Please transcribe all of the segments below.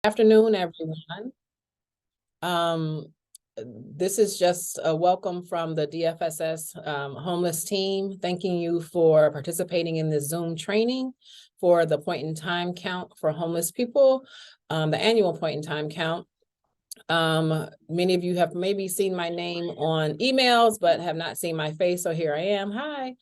Afternoon, everyone. This is just a welcome from the DFSS homeless team, thanking you for participating in this Zoom training for the point in time count for homeless people, the annual point in time count. Many of you have maybe seen my name on emails, but have not seen my face, so here I am. Hi.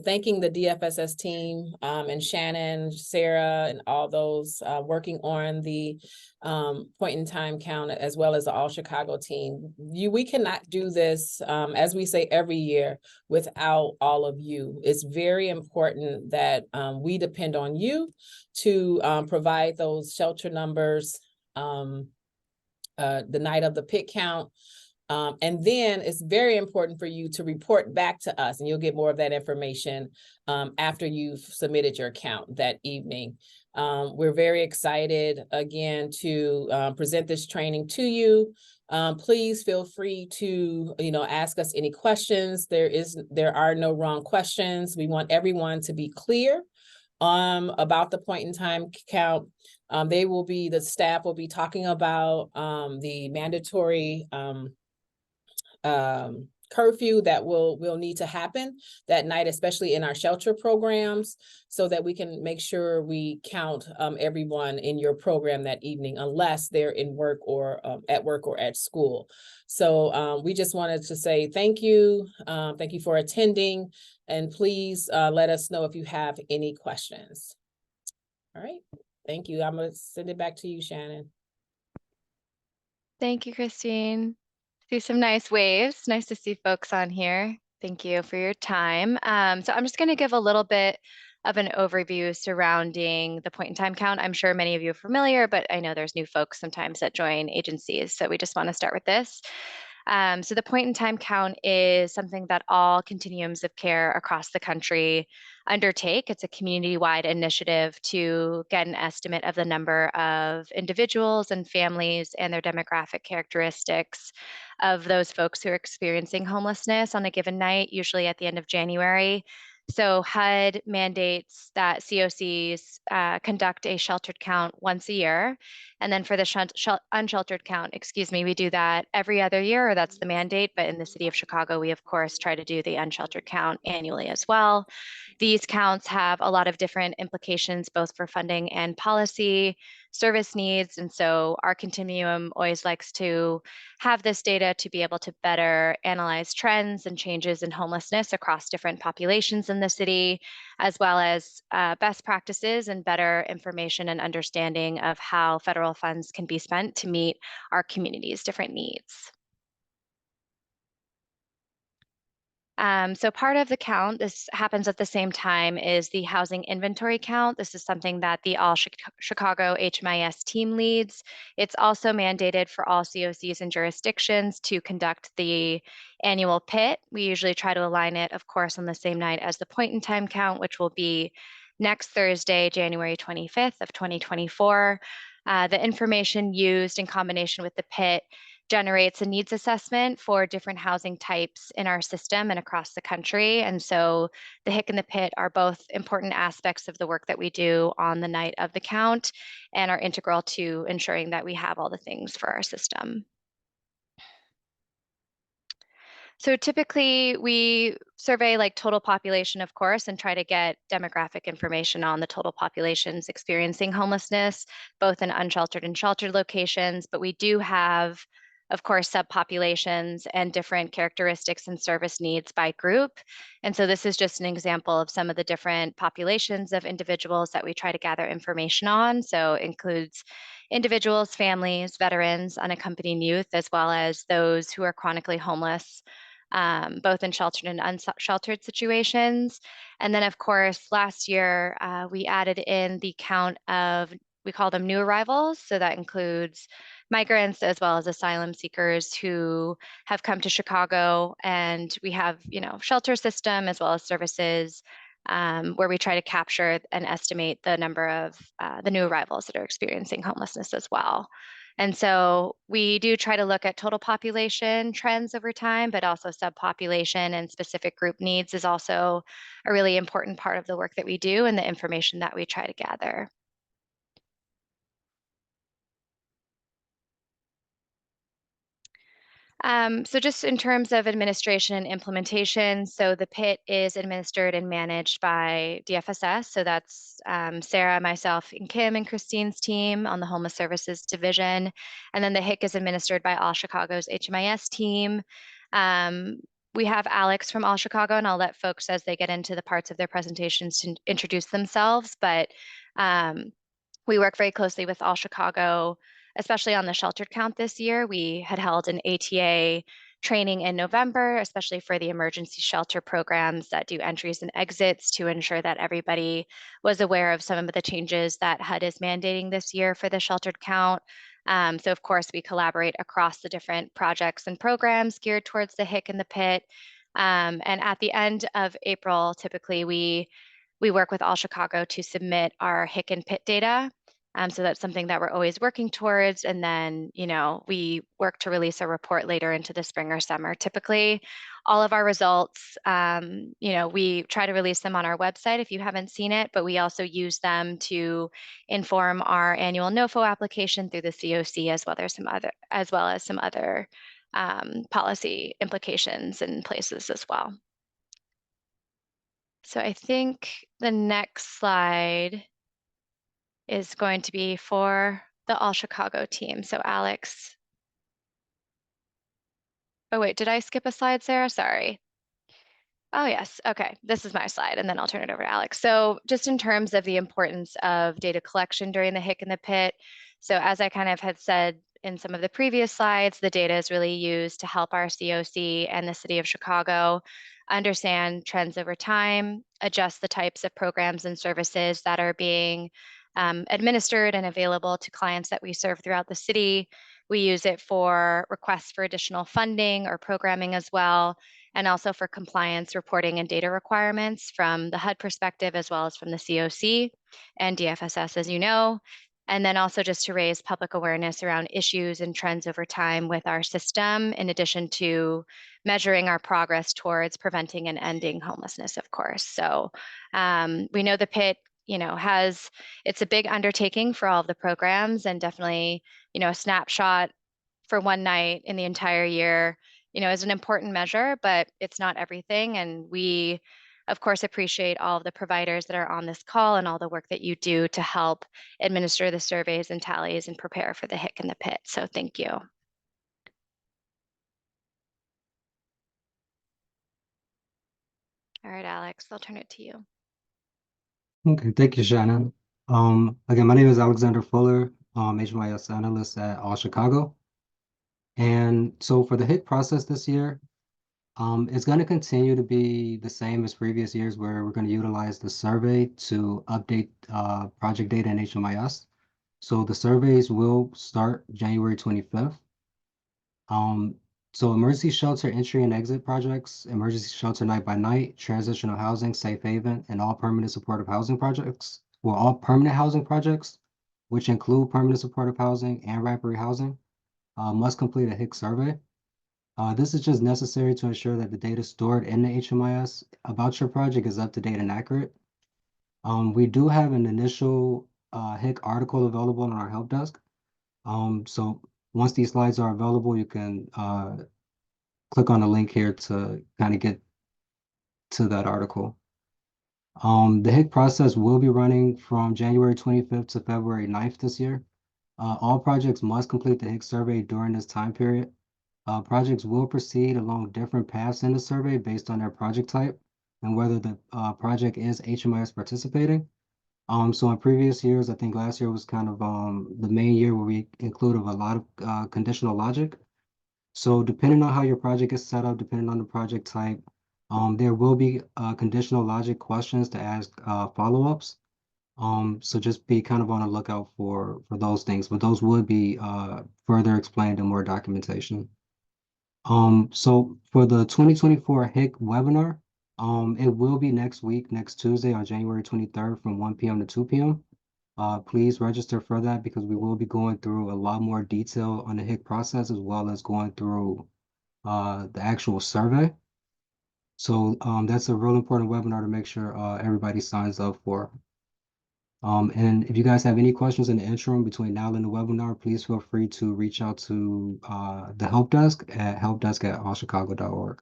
Thanking the DFSS team and Shannon, Sarah, and all those working on the point in time count, as well as the All Chicago team. We cannot do this, as we say every year, without all of you. It's very important that we depend on you to provide those shelter numbers the night of the pit count. And then it's very important for you to report back to us, and you'll get more of that information after you've submitted your count that evening. We're very excited again to present this training to you. Please feel free to ask us any questions. There are no wrong questions. We want everyone to be clear about the point in time count. The staff will be talking about the mandatory curfew that will need to happen that night, especially in our shelter programs, so that we can make sure we count everyone in your program that evening, unless they're in work or at school. So we just wanted to say thank you. Thank you for attending, and please let us know if you have any questions. All right, thank you. I'm gonna send it back to you, Shannon. Thank you, Christine. See some nice waves. Nice to see folks on here. Thank you for your time. So I'm just going to give a little bit of an overview surrounding the point in time count. I'm sure many of you are familiar, but I know there's new folks sometimes that join agencies. So we just want to start with this. So the point in time count is something that all continuums of care across the country undertake. It's a community-wide initiative to get an estimate of the number of individuals and families and their demographic characteristics of those folks who are experiencing homelessness on a given night, usually at the end of January. So HUD mandates that COCs conduct a sheltered count once a year. And then for the unsheltered count, we do that every other year, or that's the mandate. But in the city of Chicago, we of course try to do the unsheltered count annually as well. These counts have a lot of different implications, both for funding and policy, service needs. And so our continuum always likes to have this data to be able to better analyze trends and changes in homelessness across different populations in the city, as well as best practices and better information and understanding of how federal funds can be spent to meet our community's different needs. So part of the count, this happens at the same time, is the housing inventory count. This is something that the All Chicago HMIS team leads. It's also mandated for all COCs and jurisdictions to conduct the annual PIT. We usually try to align it, of course, on the same night as the point in time count, which will be next Thursday, January 25th of 2024. The information used in combination with the PIT generates a needs assessment for different housing types in our system and across the country. And so the HIC and the PIT are both important aspects of the work that we do on the night of the count and are integral to ensuring that we have all the things for our system. So typically we survey like total population, of course, and try to get demographic information on the total populations experiencing homelessness, both in unsheltered and sheltered locations. But we do have, of course, subpopulations and different characteristics and service needs by group. And so this is just an example of some of the different populations of individuals that we try to gather information on. So it includes individuals, families, veterans, unaccompanied youth, as well as those who are chronically homeless, both in sheltered and unsheltered situations. And then, of course, last year, we added in the count of, we call them new arrivals. So that includes migrants as well as asylum seekers who have come to Chicago. And we have, shelter system as well as services where we try to capture and estimate the number of the new arrivals that are experiencing homelessness as well. And so we do try to look at total population trends over time, but also subpopulation and specific group needs is also a really important part of the work that we do and the information that we try to gather. So just in terms of administration and implementation, so the PIT is administered and managed by DFSS. So that's Sarah, myself, and Kim and Christine's team on the Homeless Services Division. And then the HIC is administered by All Chicago's HMIS team. We have Alex from All Chicago, and I'll let folks as they get into the parts of their presentations to introduce themselves. But we work very closely with All Chicago, especially on the sheltered count this year. We had held an ATA training in November, especially for the emergency shelter programs that do entries and exits to ensure that everybody was aware of some of the changes that HUD is mandating this year for the sheltered count. So of course, we collaborate across the different projects and programs geared towards the HIC and the PIT. And at the end of April, typically we work with All Chicago to submit our HIC and PIT data. So that's something that we're always working towards. And then, we work to release a report later into the spring or summer. Typically, all of our results, we try to release them on our website if you haven't seen it, but we also use them to inform our annual NOFO application through the COC as well as some other policy implications in places as well. So I think the next slide is going to be for the All Chicago team. So Alex. Oh, wait, did I skip a slide, Sarah? Sorry. Oh, yes. Okay. This is my slide, and then I'll turn it over to Alex. So just in terms of the importance of data collection during the HIC and the PIT. So as I kind of had said in some of the previous slides, the data is really used to help our COC and the city of Chicago understand trends over time, adjust the types of programs and services that are being administered and available to clients that we serve throughout the city. We use it for requests for additional funding or programming as well, and also for compliance reporting and data requirements from the HUD perspective, as well as from the COC and DFSS, as you know. And then also just to raise public awareness around issues and trends over time with our system, in addition to measuring our progress towards preventing and ending homelessness, of course. So we know the PIT, it's a big undertaking for all of the programs, and definitely, a snapshot for one night in the entire year, is an important measure, but it's not everything. And we, of course, appreciate all of the providers that are on this call and all the work that you do to help administer the surveys and tallies and prepare for the HIC and the PIT. So thank you. All right, Alex, I'll turn it to you. Okay, thank you, Shannon. Again, my name is Alexander Fuller, HMIS analyst at All Chicago. And so for the HIC process this year, it's going to continue to be the same as previous years, where we're going to utilize the survey to update project data in HMIS. So the surveys will start January 25th. So emergency shelter entry and exit projects, emergency shelter night by night, transitional housing, safe haven, and all permanent supportive housing projects, well, all permanent housing projects, which include permanent supportive housing and rapid housing, must complete a HIC survey. This is just necessary to ensure that the data stored in the HMIS about your project is up to date and accurate. We do have an initial HIC article available on our help desk. So once these slides are available, you can click on the link here to kind of get to that article. The HIC process will be running from January 25th to February 9th this year. All projects must complete the HIC survey during this time period. Projects will proceed along different paths in the survey based on their project type and whether the project is HMIS participating. So in previous years, I think last year was kind of the main year where we included a lot of conditional logic. So depending on how your project is set up, depending on the project type, there will be conditional logic questions to ask follow-ups. So just be kind of on the lookout for those things, but those would be further explained in more documentation. So for the 2024 HIC webinar, it will be next week, next Tuesday on January 23rd from 1 p.m. to 2 p.m. Please register for that because we will be going through a lot more detail on the HIC process as well as going through the actual survey. So that's a real important webinar to make sure everybody signs up for. And if you guys have any questions in the interim between now and the webinar, please feel free to reach out to the help desk at helpdesk@allchicago.org.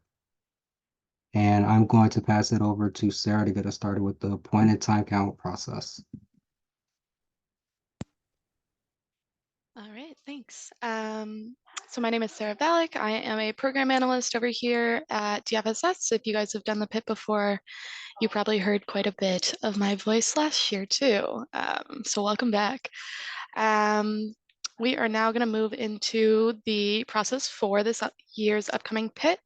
And I'm going to pass it over to Sarah to get us started with the point and time count process. All right, thanks. So my name is Sarah Valek. I am a program analyst over here at DFSS. If you guys have done the PIP before, you probably heard quite a bit of my voice last year too. So welcome back. We are now going to move into the process for this year's upcoming PIT,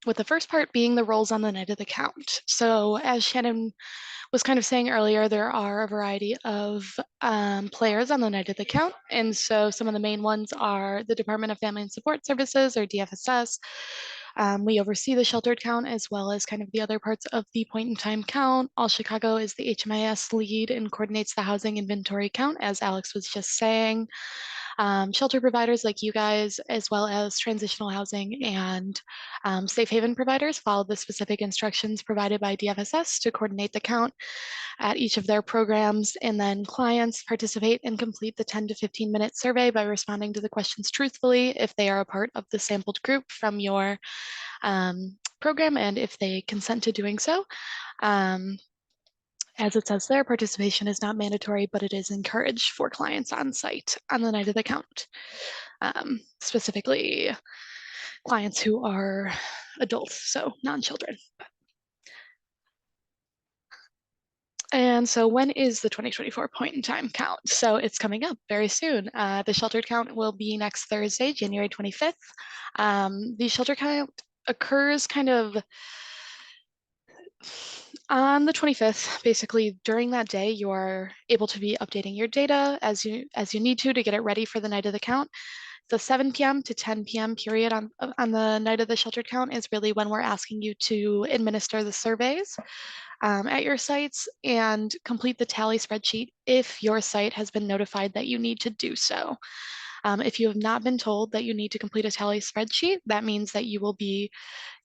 with the first part being the roles on the night of the count. So as Shannon was kind of saying earlier, there are a variety of players on the night of the count. And so some of the main ones are the Department of Family and Support Services, or DFSS. We oversee the sheltered count as well as kind of the other parts of the point in time count. All Chicago is the HMIS lead and coordinates the housing inventory count, as Alex was just saying. Shelter providers like you guys, as well as transitional housing and safe haven providers, follow the specific instructions provided by DFSS to coordinate the count at each of their programs. And then clients participate and complete the 10 to 15 minute survey by responding to the questions truthfully if they are a part of the sampled group from your program and if they consent to doing so. As it says there, participation is not mandatory, but it is encouraged for clients on site on the night of the count. Specifically, clients who are adults, so non-children. And so when is the 2024 point in time count? So it's coming up very soon. The sheltered count will be next Thursday, January 25th. The shelter count occurs kind of on the 25th. Basically, during that day, you are able to be updating your data as you need to get it ready for the night of the count. The 7 p.m. to 10 p.m. period on the night of the sheltered count is really when we're asking you to administer the surveys at your sites and complete the tally spreadsheet if your site has been notified that you need to do so. If you have not been told that you need to complete a tally spreadsheet, that means that you will be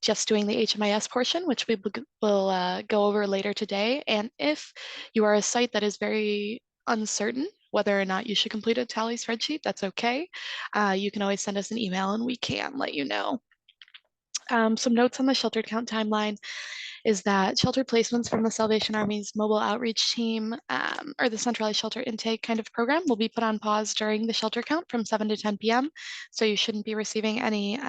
just doing the HMIS portion, which we will go over later today. And if you are a site that is very uncertain whether or not you should complete a tally spreadsheet, that's okay. You can always send us an email and we can let you know. Some notes on the sheltered count timeline is that shelter placements from the Salvation Army's mobile outreach team, or the centralized shelter intake kind of program, will be put on pause during the shelter count from 7 to 10 p.m. So you shouldn't be receiving any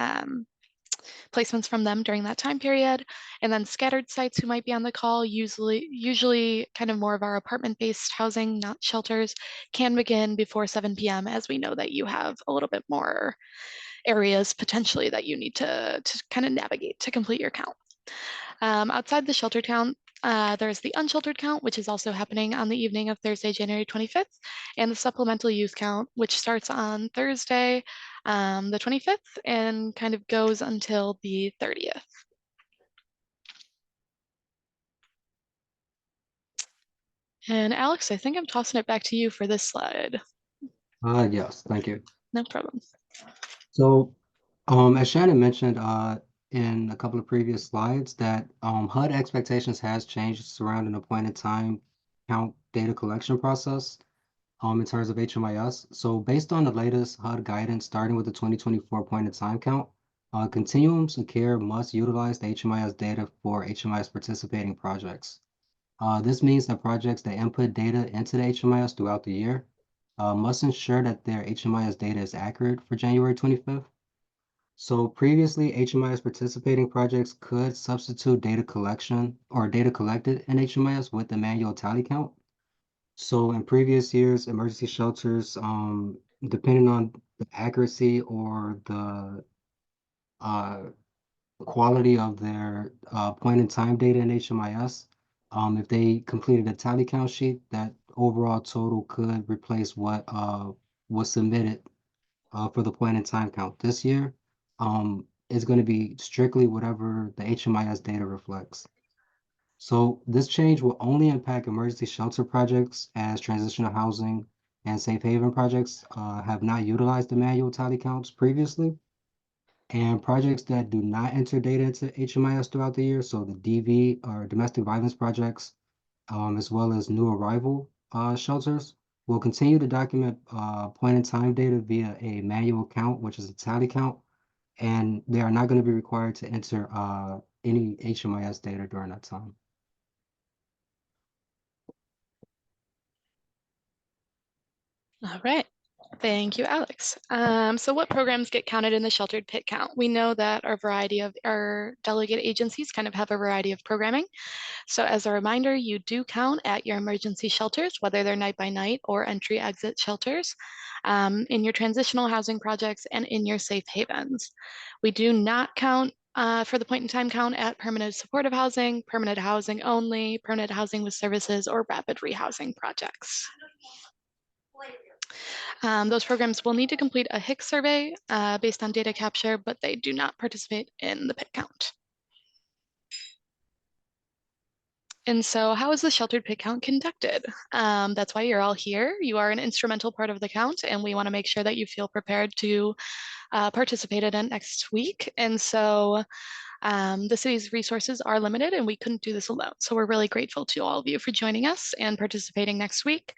placements from them during that time period. And then scattered sites who might be on the call, usually kind of more of our apartment-based housing, not shelters, can begin before 7 p.m. as we know that you have a little bit more areas potentially that you need to kind of navigate to complete your count. Outside the sheltered count, there's the unsheltered count, which is also happening on the evening of Thursday, January 25th, and the supplemental youth count, which starts on Thursday, the 25th, and kind of goes until the 30th. And Alex, I think I'm tossing it back to you for this slide. Yes, thank you. No problem. So, as Shannon mentioned in a couple of previous slides, that HUD expectations has changed surrounding the point in time count data collection process in terms of HMIS. So based on the latest HUD guidance, starting with the 2024 point in time count, continuums of care must utilize the HMIS data for HMIS participating projects. This means that projects that input data into the HMIS throughout the year must ensure that their HMIS data is accurate for January 25th. So previously, HMIS participating projects could substitute data collection or data collected in HMIS with the manual tally count. So in previous years, emergency shelters, depending on the accuracy or the quality of their point in time data in HMIS, if they completed a tally count sheet, that overall total could replace what was submitted for the point in time count. This year is going to be strictly whatever the HMIS data reflects. So this change will only impact emergency shelter projects, as transitional housing and safe haven projects have not utilized the manual tally counts previously. And projects that do not enter data into HMIS throughout the year, so the DV or domestic violence projects, as well as new arrival shelters. We'll continue to document point in time data via a manual count, which is a tally count, and they are not going to be required to enter any HMIS data during that time. All right. Thank you, Alex. So what programs get counted in the sheltered pit count? We know that our variety of our delegate agencies kind of have a variety of programming. So as a reminder, you do count at your emergency shelters, whether they're night by night or entry exit shelters, in your transitional housing projects and in your safe havens. We do not count for the point in time count at permanent supportive housing, permanent housing only, permanent housing with services, or rapid rehousing projects. Those programs will need to complete a HIC survey based on data capture, but they do not participate in the pit count. And so how is the sheltered pit count conducted? That's why you're all here. You are an instrumental part of the count, and we want to make sure that you feel prepared to participate in it next week. And so the city's resources are limited, and we couldn't do this alone. So we're really grateful to all of you for joining us and participating next week.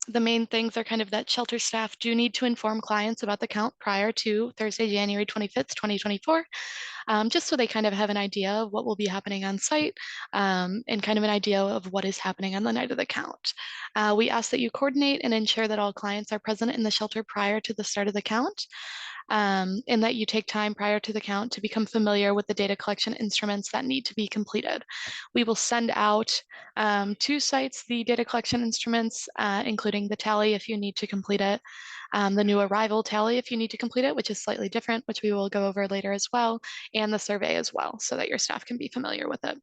The main things are kind of that shelter staff do need to inform clients about the count prior to Thursday, January 25th, 2024, just so they kind of have an idea of what will be happening on site and kind of an idea of what is happening on the night of the count. We ask that you coordinate and ensure that all clients are present in the shelter prior to the start of the count. And that you take time prior to the count to become familiar with the data collection instruments that need to be completed. We will send out to sites the data collection instruments, including the tally if you need to complete it, the new arrival tally if you need to complete it, which is slightly different, which we will go over later as well, and the survey as well, so that your staff can be familiar with it.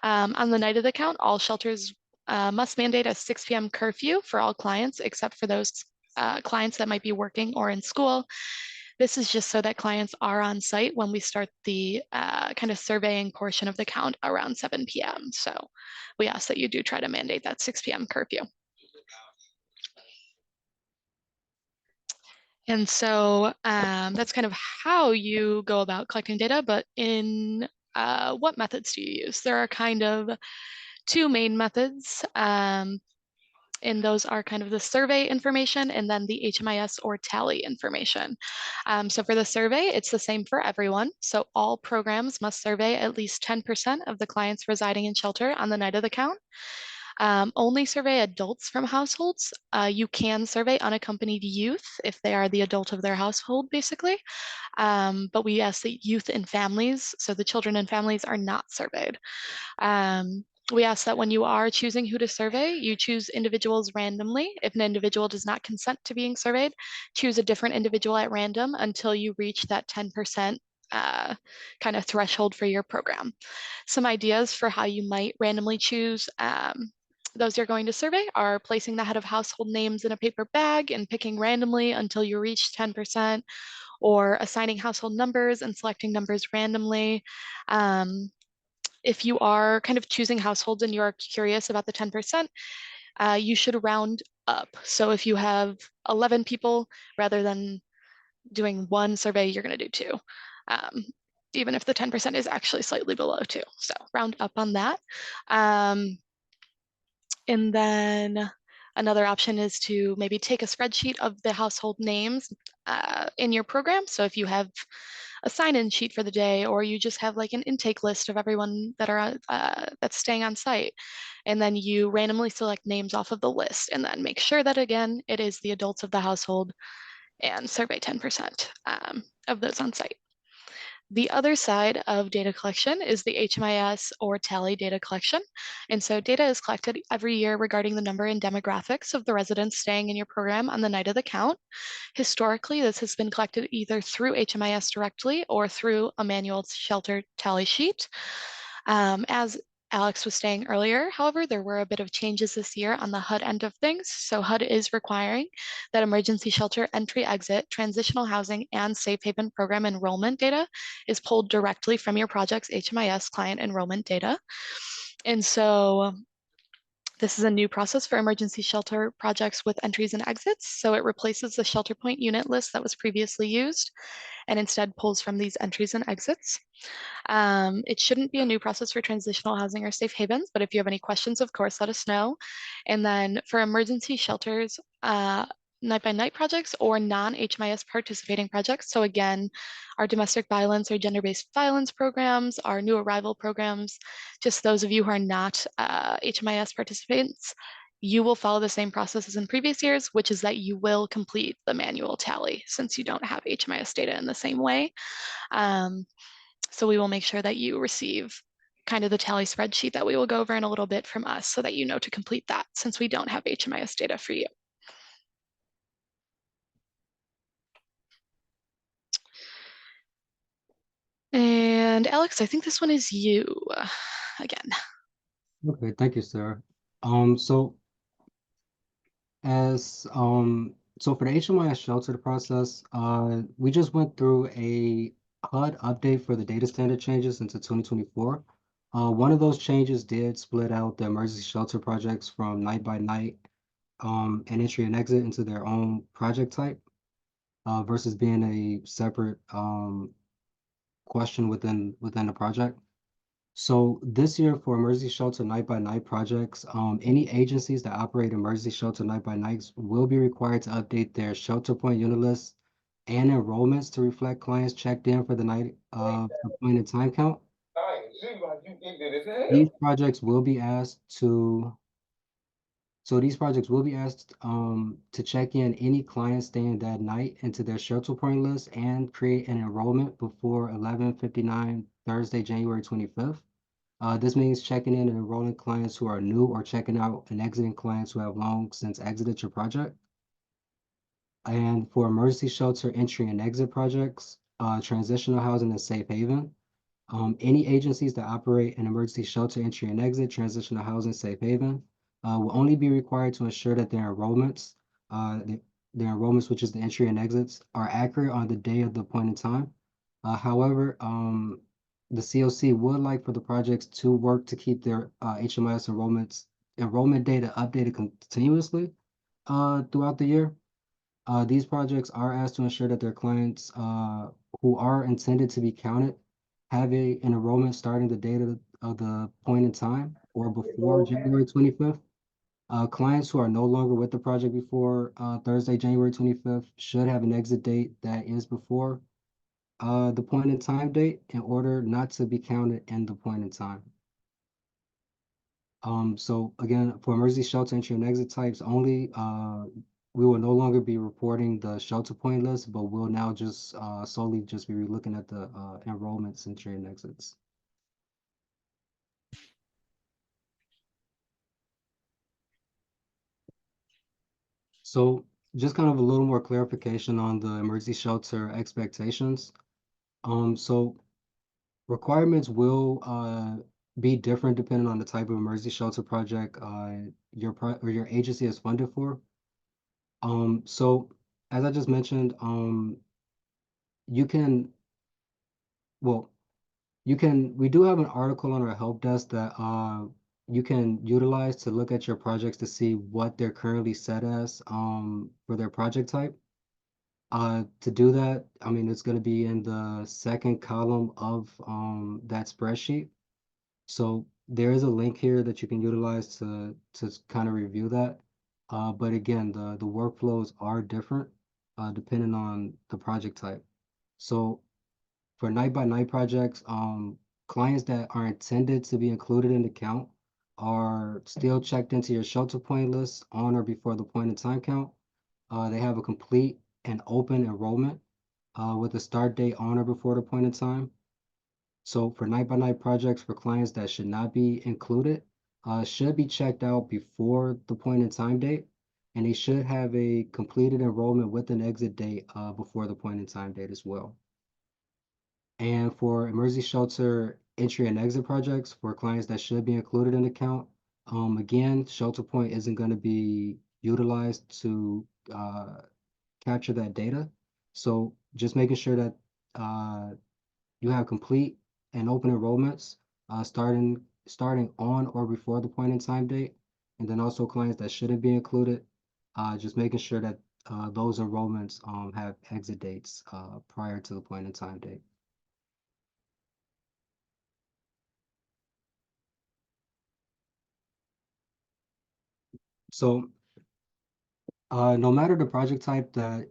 On the night of the count, all shelters must mandate a 6 p.m. curfew for all clients, except for those clients that might be working or in school. This is just so that clients are on site when we start the kind of surveying portion of the count around 7 p.m. So we ask that you do try to mandate that 6 p.m. curfew. And so that's kind of how you go about collecting data, but in what methods do you use? There are kind of two main methods. And those are kind of the survey information and then the HMIS or tally information. So for the survey, it's the same for everyone. So all programs must survey at least 10% of the clients residing in shelter on the night of the count. Only survey adults from households. You can survey unaccompanied youth if they are the adult of their household, basically. But we ask that youth and families, so the children and families, are not surveyed. We ask that when you are choosing who to survey, you choose individuals randomly. If an individual does not consent to being surveyed, choose a different individual at random until you reach that 10% kind of threshold for your program. Some ideas for how you might randomly choose those you're going to survey are placing the head of household names in a paper bag and picking randomly until you reach 10%, or assigning household numbers and selecting numbers randomly. If you are kind of choosing households and you're curious about the 10%, you should round up. So if you have 11 people, rather than doing one survey, you're going to do two, even if the 10% is actually slightly below two. So round up on that. And then another option is to maybe take a spreadsheet of the household names in your program. So if you have a sign-in sheet for the day, or you just have like an intake list of everyone that are that's staying on site, and then you randomly select names off of the list, and then make sure that again it is the adults of the household, and survey 10% of those on site. The other side of data collection is the HMIS or tally data collection. And so data is collected every year regarding the number and demographics of the residents staying in your program on the night of the count. Historically, this has been collected either through HMIS directly or through a manual shelter tally sheet. As Alex was saying earlier, however, there were a bit of changes this year on the HUD end of things. So HUD is requiring that emergency shelter entry, exit, transitional housing, and safe haven program enrollment data is pulled directly from your project's HMIS client enrollment data. And so This is a new process for emergency shelter projects with entries and exits. So it replaces the shelter point unit list that was previously used and instead pulls from these entries and exits. It shouldn't be a new process for transitional housing or safe havens, but if you have any questions, of course, let us know. And then for emergency shelters, night by night projects or non-HMIS participating projects. So again, our domestic violence or gender-based violence programs, our new arrival programs, just those of you who are not HMIS participants, you will follow the same process as in previous years, which is that you will complete the manual tally since you don't have HMIS data in the same way. So we will make sure that you receive kind of the tally spreadsheet that we will go over in a little bit from us so that you know to complete that since we don't have HMIS data for you. And Alex, I think this one is you again. Okay, thank you, Sarah. So as so for the HMIS shelter process, we just went through a HUD update for the data standard changes into 2024. One of those changes did split out the emergency shelter projects from night by night and entry and exit into their own project type versus being a separate question within the project. So this year for emergency shelter night by night projects, any agencies that operate emergency shelter night by nights will be required to update their shelter point unit lists and enrollments to reflect clients checked in for the night of the point in time count. These projects will be asked to to check in any clients staying that night into their shelter point list and create an enrollment before 11:59 Thursday, January 25th. This means checking in and enrolling clients who are new or checking out and exiting clients who have long since exited your project. And for emergency shelter entry and exit projects, transitional housing and safe haven, any agencies that operate an emergency shelter entry and exit, transitional housing, safe haven, will only be required to ensure that their enrollments, which is the entry and exits, are accurate on the day of the point in time. However, the COC would like for the projects to work to keep their HMIS enrollment data updated continuously throughout the year. These projects are asked to ensure that their clients who are intended to be counted have an enrollment starting the date of the point in time or before January 25th. Clients who are no longer with the project before Thursday, January 25th should have an exit date that is before the point in time date in order not to be counted in the point in time. So again, for emergency shelter entry and exit types only, we will no longer be reporting the shelter point list, but we'll now just solely just be looking at the enrollments, entry and exits. So just kind of a little more clarification on the emergency shelter expectations. So requirements will be different depending on the type of emergency shelter project your agency is funded for. So as I just mentioned, you can, well, we do have an article on our help desk that you can utilize to look at your projects to see what they're currently set as for their project type. To do that, I mean, it's going to be in the second column of that spreadsheet. So there is a link here that you can utilize to kind of review that. But again, the workflows are different depending on the project type. So for night by night projects, clients that are intended to be included in the count are still checked into your shelter point list on or before the point in time count. They have a complete and open enrollment with a start date on or before the point in time. So for night by night projects for clients that should not be included, should be checked out before the point in time date, and they should have a completed enrollment with an exit date before the point in time date as well. And for emergency shelter entry and exit projects for clients that should be included in the count, again, shelter point isn't going to be utilized to capture that data. So just making sure that you have complete and open enrollments starting on or before the point in time date, And then also clients that shouldn't be included, just making sure that those enrollments have exit dates prior to the point in time date. So no matter the project type that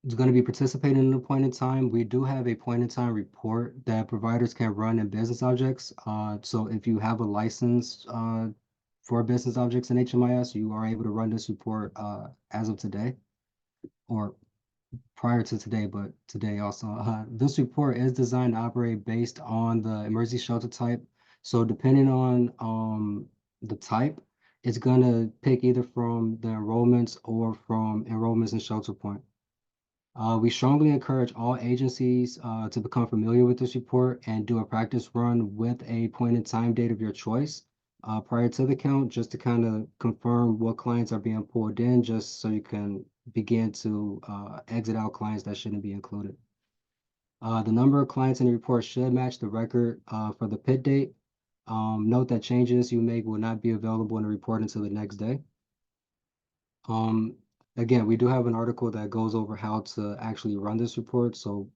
is going to be participating in a point in time, we do have a point in time report that providers can run in business objects. So if you have a license for business objects in HMIS, you are able to run this report as of today, or prior to today, but today also. This report is designed to operate based on the emergency shelter type. So depending on the type, it's gonna pick either from the enrollments or from enrollments in shelter point. We strongly encourage all agencies to become familiar with this report and do a practice run with a point in time date of your choice prior to the count, just to kind of confirm what clients are being pulled in, just so you can begin to exit out clients that shouldn't be included. The number of clients in the report should match the record for the pit date. Note that changes you make will not be available in the report until the next day. Again, we do have an article that goes over how to actually run this report, so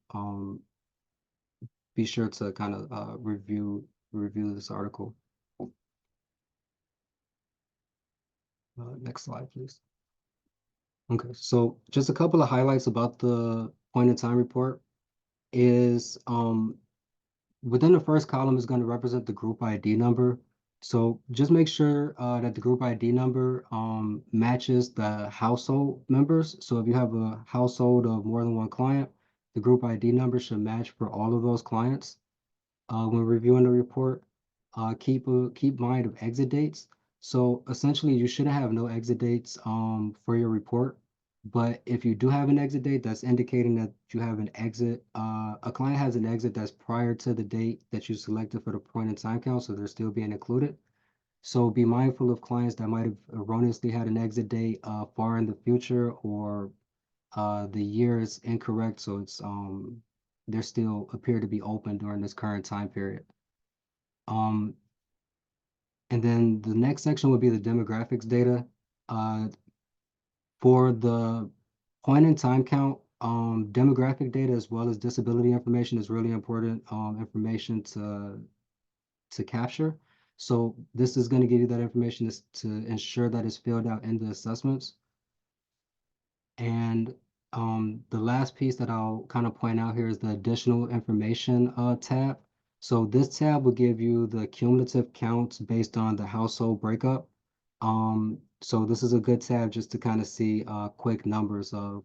be sure to kind of review this article. Next slide, please. Okay, so just a couple of highlights about the point in time report is within the first column is going to represent the group ID number. So just make sure that the group ID number matches the household members. So if you have a household of more than one client, the group ID number should match for all of those clients. When reviewing the report, keep mind of exit dates. So essentially, you shouldn't have no exit dates for your report. But if you do have an exit date, that's indicating that you have an exit. A client has an exit that's prior to the date that you selected for the point in time count, so they're still being included. So be mindful of clients that might have erroneously had an exit date far in the future, or the year is incorrect, so it's they still appear to be open during this current time period. And then the next section would be the demographics data. For the point in time count, demographic data as well as disability information is really important information to capture. So this is going to give you that information to ensure that it's filled out in the assessments. And the last piece that I'll kind of point out here is the additional information tab. So this tab will give you the cumulative counts based on the household breakup. So this is a good tab just to kind of see quick numbers of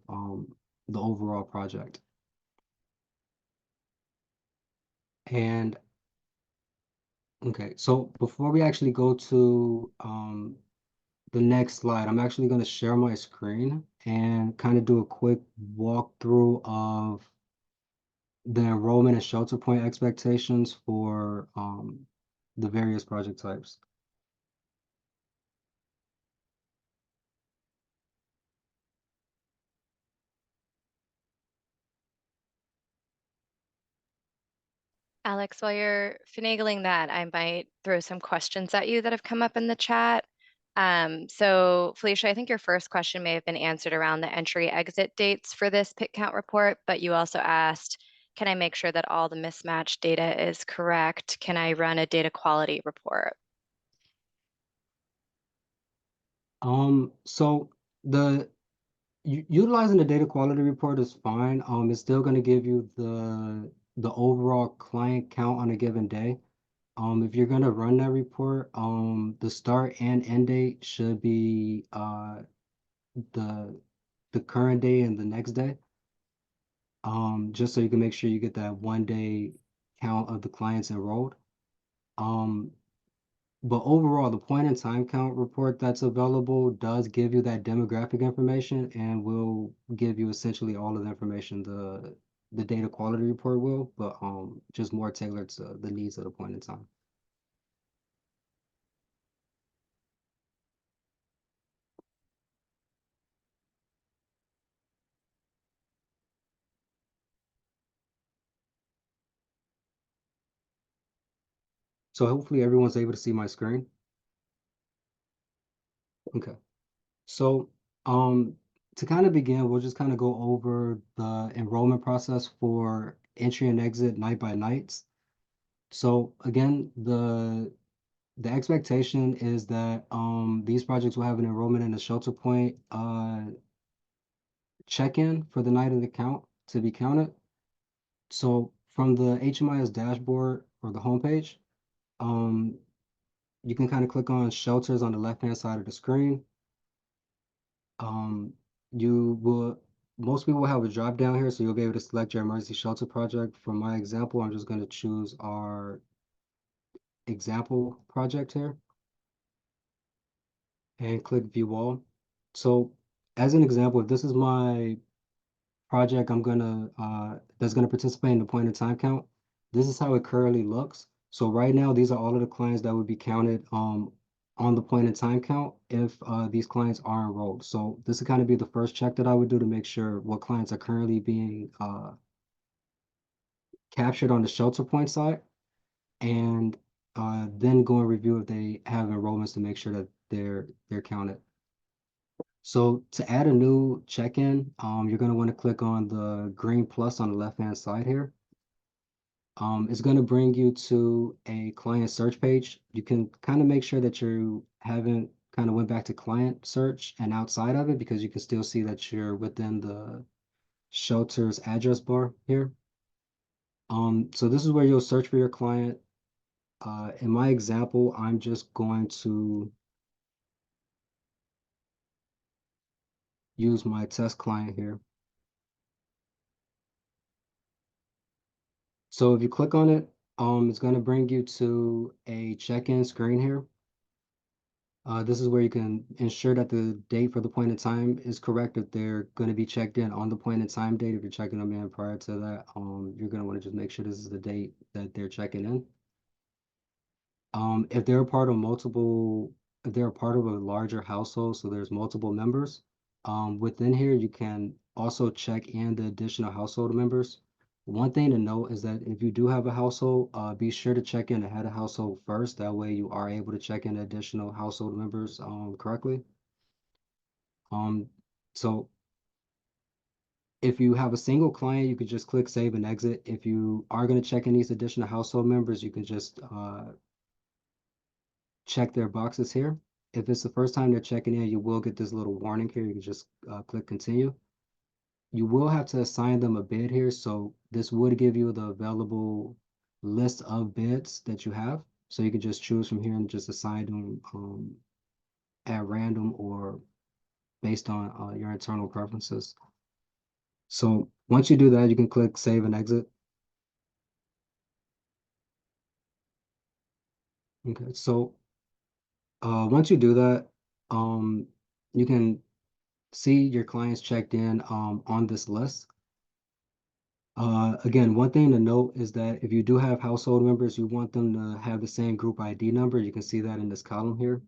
the overall project. And okay, so before we actually go to the next slide, I'm actually going to share my screen and kind of do a quick walkthrough of the enrollment and shelter point expectations for the various project types. Alex, while you're finagling that, I might throw some questions at you that have come up in the chat. So Felicia, I think your first question may have been answered around the entry exit dates for this pit count report, but you also asked, can I make sure that all the mismatched data is correct? Can I run a data quality report? So the utilizing the data quality report is fine. It's still going to give you the overall client count on a given day. If you're going to run that report, the start and end date should be the current day and the next day. Just so you can make sure you get that 1 day count of the clients enrolled. But overall, the point in time count report that's available does give you that demographic information and will give you essentially all of the information the data quality report will, but just more tailored to the needs of the point in time. So hopefully everyone's able to see my screen. Okay. So, to kind of begin, we'll just kind of go over the enrollment process for entry and exit night by nights. So again, the expectation is that these projects will have an enrollment and a shelter point check-in for the night of the count to be counted. So from the HMIS dashboard or the homepage, um, you can kind of click on shelters on the left-hand side of the screen. You will, most people will have a drop down here, so you'll be able to select your emergency shelter project. For my example, I'm just going to choose our example project here and click view all. So as an example, if this is my project that's gonna participate in the point in time count, this is how it currently looks. So right now, these are all of the clients that would be counted on the point in time count if these clients are enrolled. So this would kind of be the first check that I would do to make sure what clients are currently being captured on the shelter point side, and then go and review if they have enrollments to make sure that they're counted. So to add a new check-in, you're going to want to click on the green plus on the left-hand side here. It's going to bring you to a client search page. You can kind of make sure that you haven't kind of went back to client search and outside of it, because you can still see that you're within the shelter's address bar here. So this is where you'll search for your client. In my example, I'm just going to use my test client here. So if you click on it, it's going to bring you to a check-in screen here. This is where you can ensure that the date for the point in time is correct if they're going to be checked in on the point in time date. If you're checking them in prior to that, you're going to want to just make sure this is the date that they're checking in. If they're a part of if they're a part of a larger household, so there's multiple members, within here, you can also check in the additional household members. One thing to note is that if you do have a household, be sure to check in the head of household first. That way you are able to check in additional household members correctly. So if you have a single client, you could just click save and exit. If you are going to check in these additional household members, you can just check their boxes here. If it's the first time they're checking in, you will get this little warning here. You can just click continue. You will have to assign them a bid here. So this would give you the available list of bids that you have. So you can just choose from here and just assign them at random or based on your internal preferences. So once you do that, you can click save and exit. Okay, so once you do that, you can see your clients checked in on this list. Again, one thing to note is that if you do have household members, you want them to have the same group ID number. You can see that in this column here.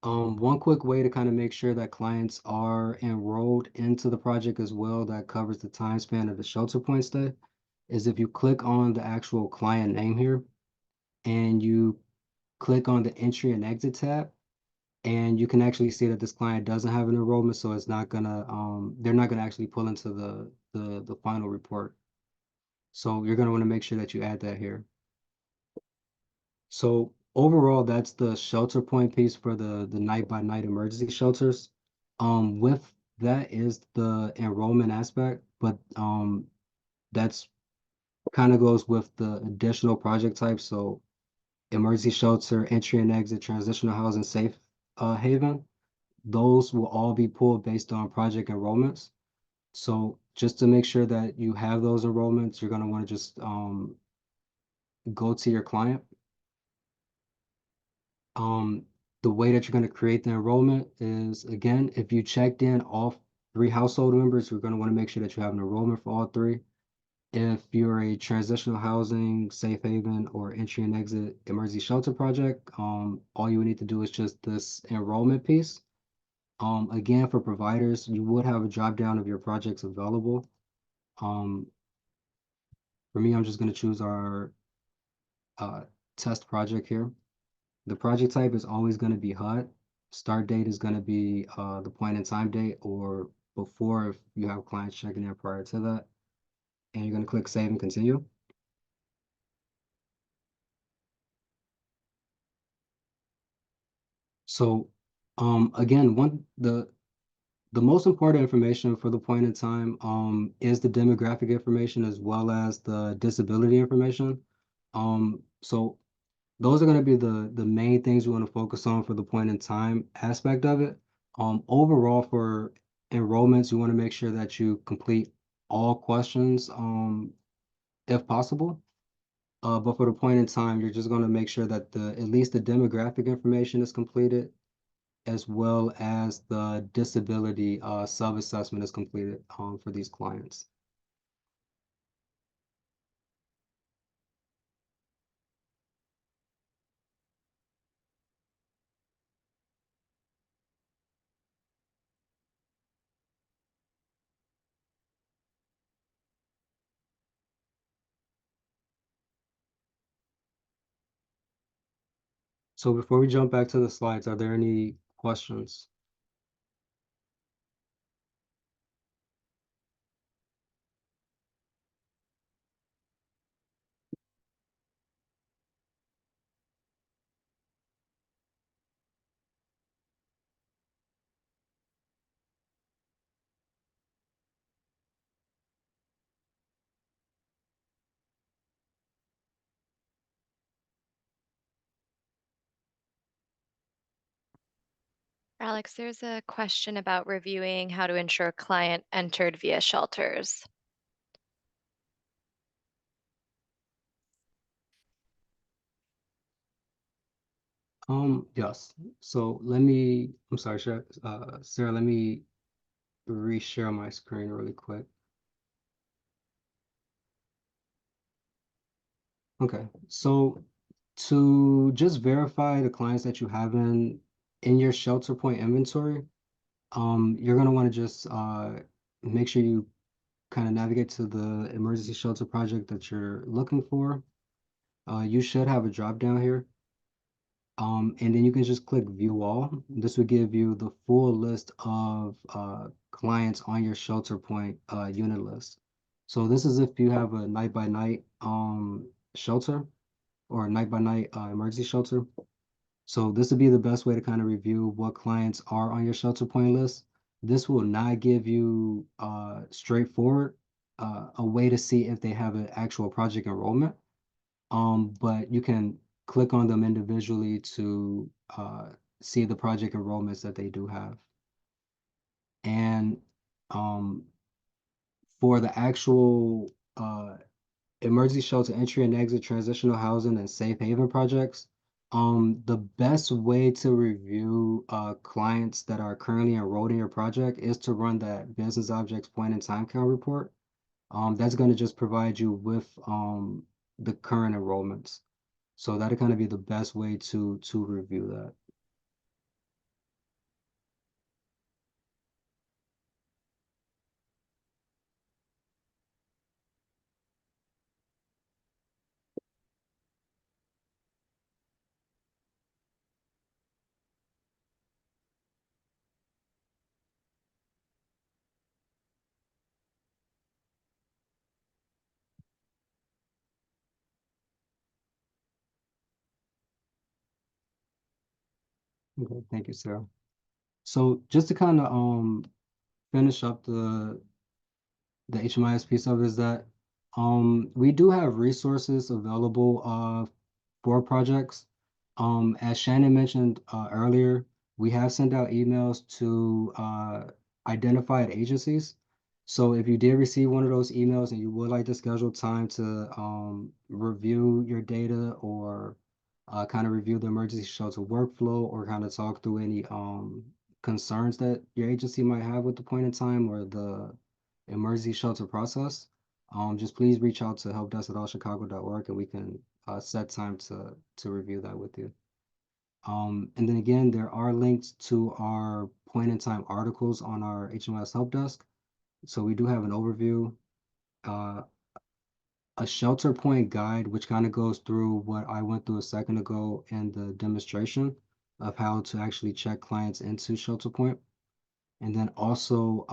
One quick way to kind of make sure that clients are enrolled into the project as well, that covers the time span of the shelter point stay, is if you click on the actual client name here and you click on the entry and exit tab, and you can actually see that this client doesn't have an enrollment, so it's not gonna they're not gonna actually pull into the final report. So you're gonna want to make sure that you add that here. So overall, that's the shelter point piece for the night by night emergency shelters. With that is the enrollment aspect, but that's kind of goes with the additional project types. So emergency shelter, entry and exit, transitional housing, safe haven. Those will all be pulled based on project enrollments. So just to make sure that you have those enrollments, you're going to want to just go to your client. The way that you're going to create the enrollment is, again, if you checked in all 3 household members, you're going to want to make sure that you have an enrollment for all 3. If you're a transitional housing, safe haven, or entry and exit emergency shelter project, all you would need to do is just this enrollment piece. Again, for providers, you would have a drop down of your projects available. For me, I'm just going to choose our test project here. The project type is always going to be HUD. start date is going to be the point in time date or before if you have clients checking in prior to that. And you're going to click save and continue. So again, the most important information for the point in time is the demographic information as well as the disability information. So those are going to be the main things we want to focus on for the point in time aspect of it. Overall, for enrollments, you want to make sure that you complete all questions if possible. But for the point in time, you're just going to make sure that at least the demographic information is completed, as well as the disability sub-assessment is completed for these clients. So before we jump back to the slides, are there any questions? Alex, there's a question about reviewing how to ensure client entered via shelters. Yes. So I'm sorry, Sarah, let me reshare my screen really quick. Okay, so to just verify the clients that you have in your shelter point inventory, you're gonna want to just make sure you kind of navigate to the emergency shelter project that you're looking for. You should have a drop down here. And then you can just click view all. This will give you the full list of clients on your shelter point unit list. So this is if you have a night by night shelter or a night by night emergency shelter. So this would be the best way to kind of review what clients are on your shelter point list. This will not give you straightforward a way to see if they have an actual project enrollment. But you can click on them individually to see the project enrollments that they do have. And for the actual emergency shelter entry and exit, transitional housing, and safe haven projects, the best way to review clients that are currently enrolled in your project is to run that business objects point in time count report. That's going to just provide you with the current enrollments. So that'll kind of be the best way to review that. Okay, thank you, Sarah. So just to kind of finish up the HMIS piece of it is that we do have resources available for projects. As Shannon mentioned earlier, we have sent out emails to identified agencies. So if you did receive one of those emails and you would like to schedule time to review your data or kind of review the emergency shelter workflow or kind of talk through any concerns that your agency might have with the point in time or the emergency shelter process, just please reach out to helpdesk@allchicago.org and we can set time to review that with you. And then again, there are links to our point in time articles on our HMIS help desk. So we do have an overview, a shelter point guide, which kind of goes through what I went through a second ago in the demonstration. of how to actually check clients into Shelter Point. And then also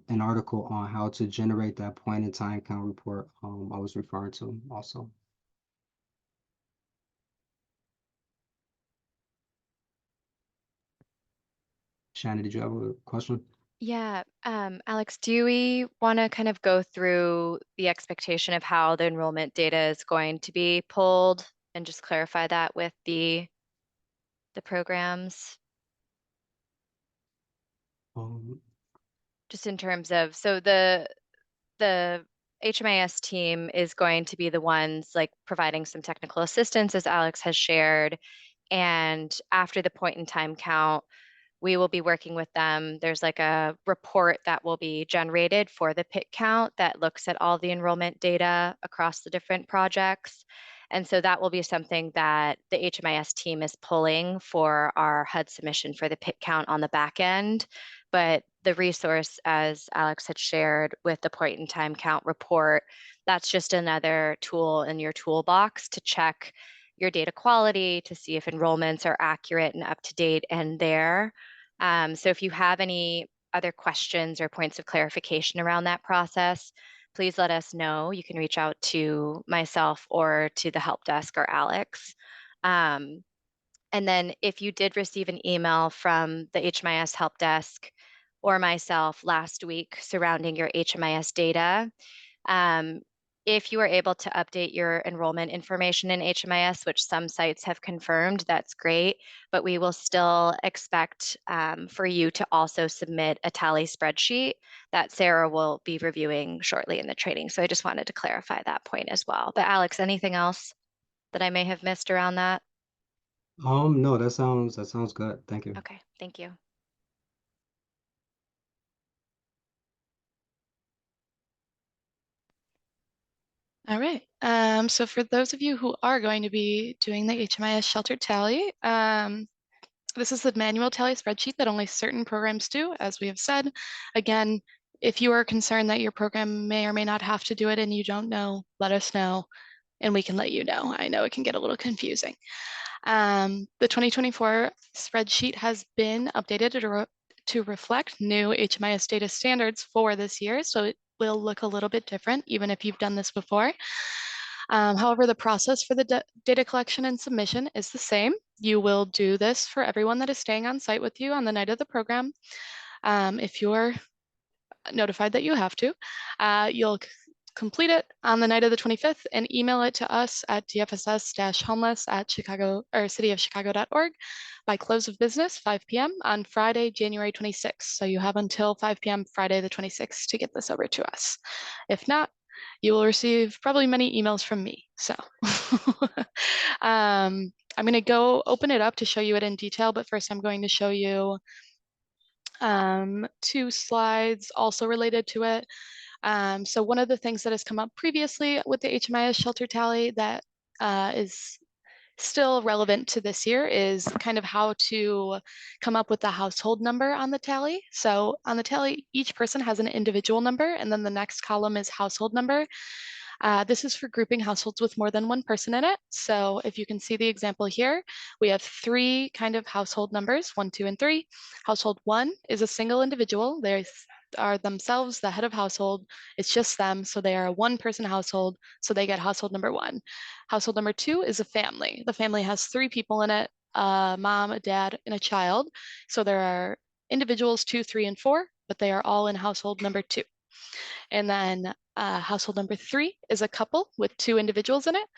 an article on how to generate that point in time count report I was referring to also. Shannon, did you have a question? Yeah, Alex, do we want to kind of go through the expectation of how the enrollment data is going to be pulled and just clarify that with the programs? Um, Just in terms of, so the HMIS team is going to be the ones like providing some technical assistance, as Alex has shared. And after the point in time count, we will be working with them. There's like a report that will be generated for the PIT count that looks at all the enrollment data across the different projects. And so that will be something that the HMIS team is pulling for our HUD submission for the PIT count on the back end. But the resource, as Alex had shared with the point in time count report, that's just another tool in your toolbox to check your data quality, to see if enrollments are accurate and up to date and there. So if you have any other questions or points of clarification around that process, please let us know. You can reach out to myself or to the help desk or Alex. And then if you did receive an email from the HMIS help desk or myself last week surrounding your HMIS data, if you are able to update your enrollment information in HMIS, which some sites have confirmed, that's great, but we will still expect for you to also submit a tally spreadsheet that Sarah will be reviewing shortly in the training. So I just wanted to clarify that point as well. But Alex, anything else that I may have missed around that? no, that sounds good. Thank you. Okay, thank you. All right. So for those of you who are going to be doing the HMIS shelter tally, this is the manual tally spreadsheet that only certain programs do, as we have said. Again, if you are concerned that your program may or may not have to do it and you don't know, let us know and we can let you know. I know it can get a little confusing. The 2024 spreadsheet has been updated to reflect new HMIS data standards for this year, so it will look a little bit different, even if you've done this before. However, the process for the data collection and submission is the same. You will do this for everyone that is staying on site with you on the night of the program. If you're notified that you have to, you'll complete it on the night of the 25th and email it to us at dfss-homeless@cityofchicago.org by close of business, 5 p.m. on Friday, January 26th. So you have until 5 p.m. Friday the 26th to get this over to us. If not, you will receive probably many emails from me. So I'm going to go open it up to show you it in detail, but first I'm going to show you 2 slides also related to it. So one of the things that has come up previously with the HMIS shelter tally that is still relevant to this year is kind of how to come up with the household number on the tally. So on the tally, each person has an individual number, and then the next column is household number. This is for grouping households with more than one person in it. So if you can see the example here, we have 3 kind of household numbers, 1, 2, and 3. Household 1 is a single individual. They are themselves the head of household. It's just them, so they are a 1-person household, so they get household number 1. Household number 2 is a family. The family has 3 people in it, a mom, a dad, and a child. So there are individuals 2, 3, and 4, but they are all in household number 2. And then household number 3 is a couple with 2 individuals in it.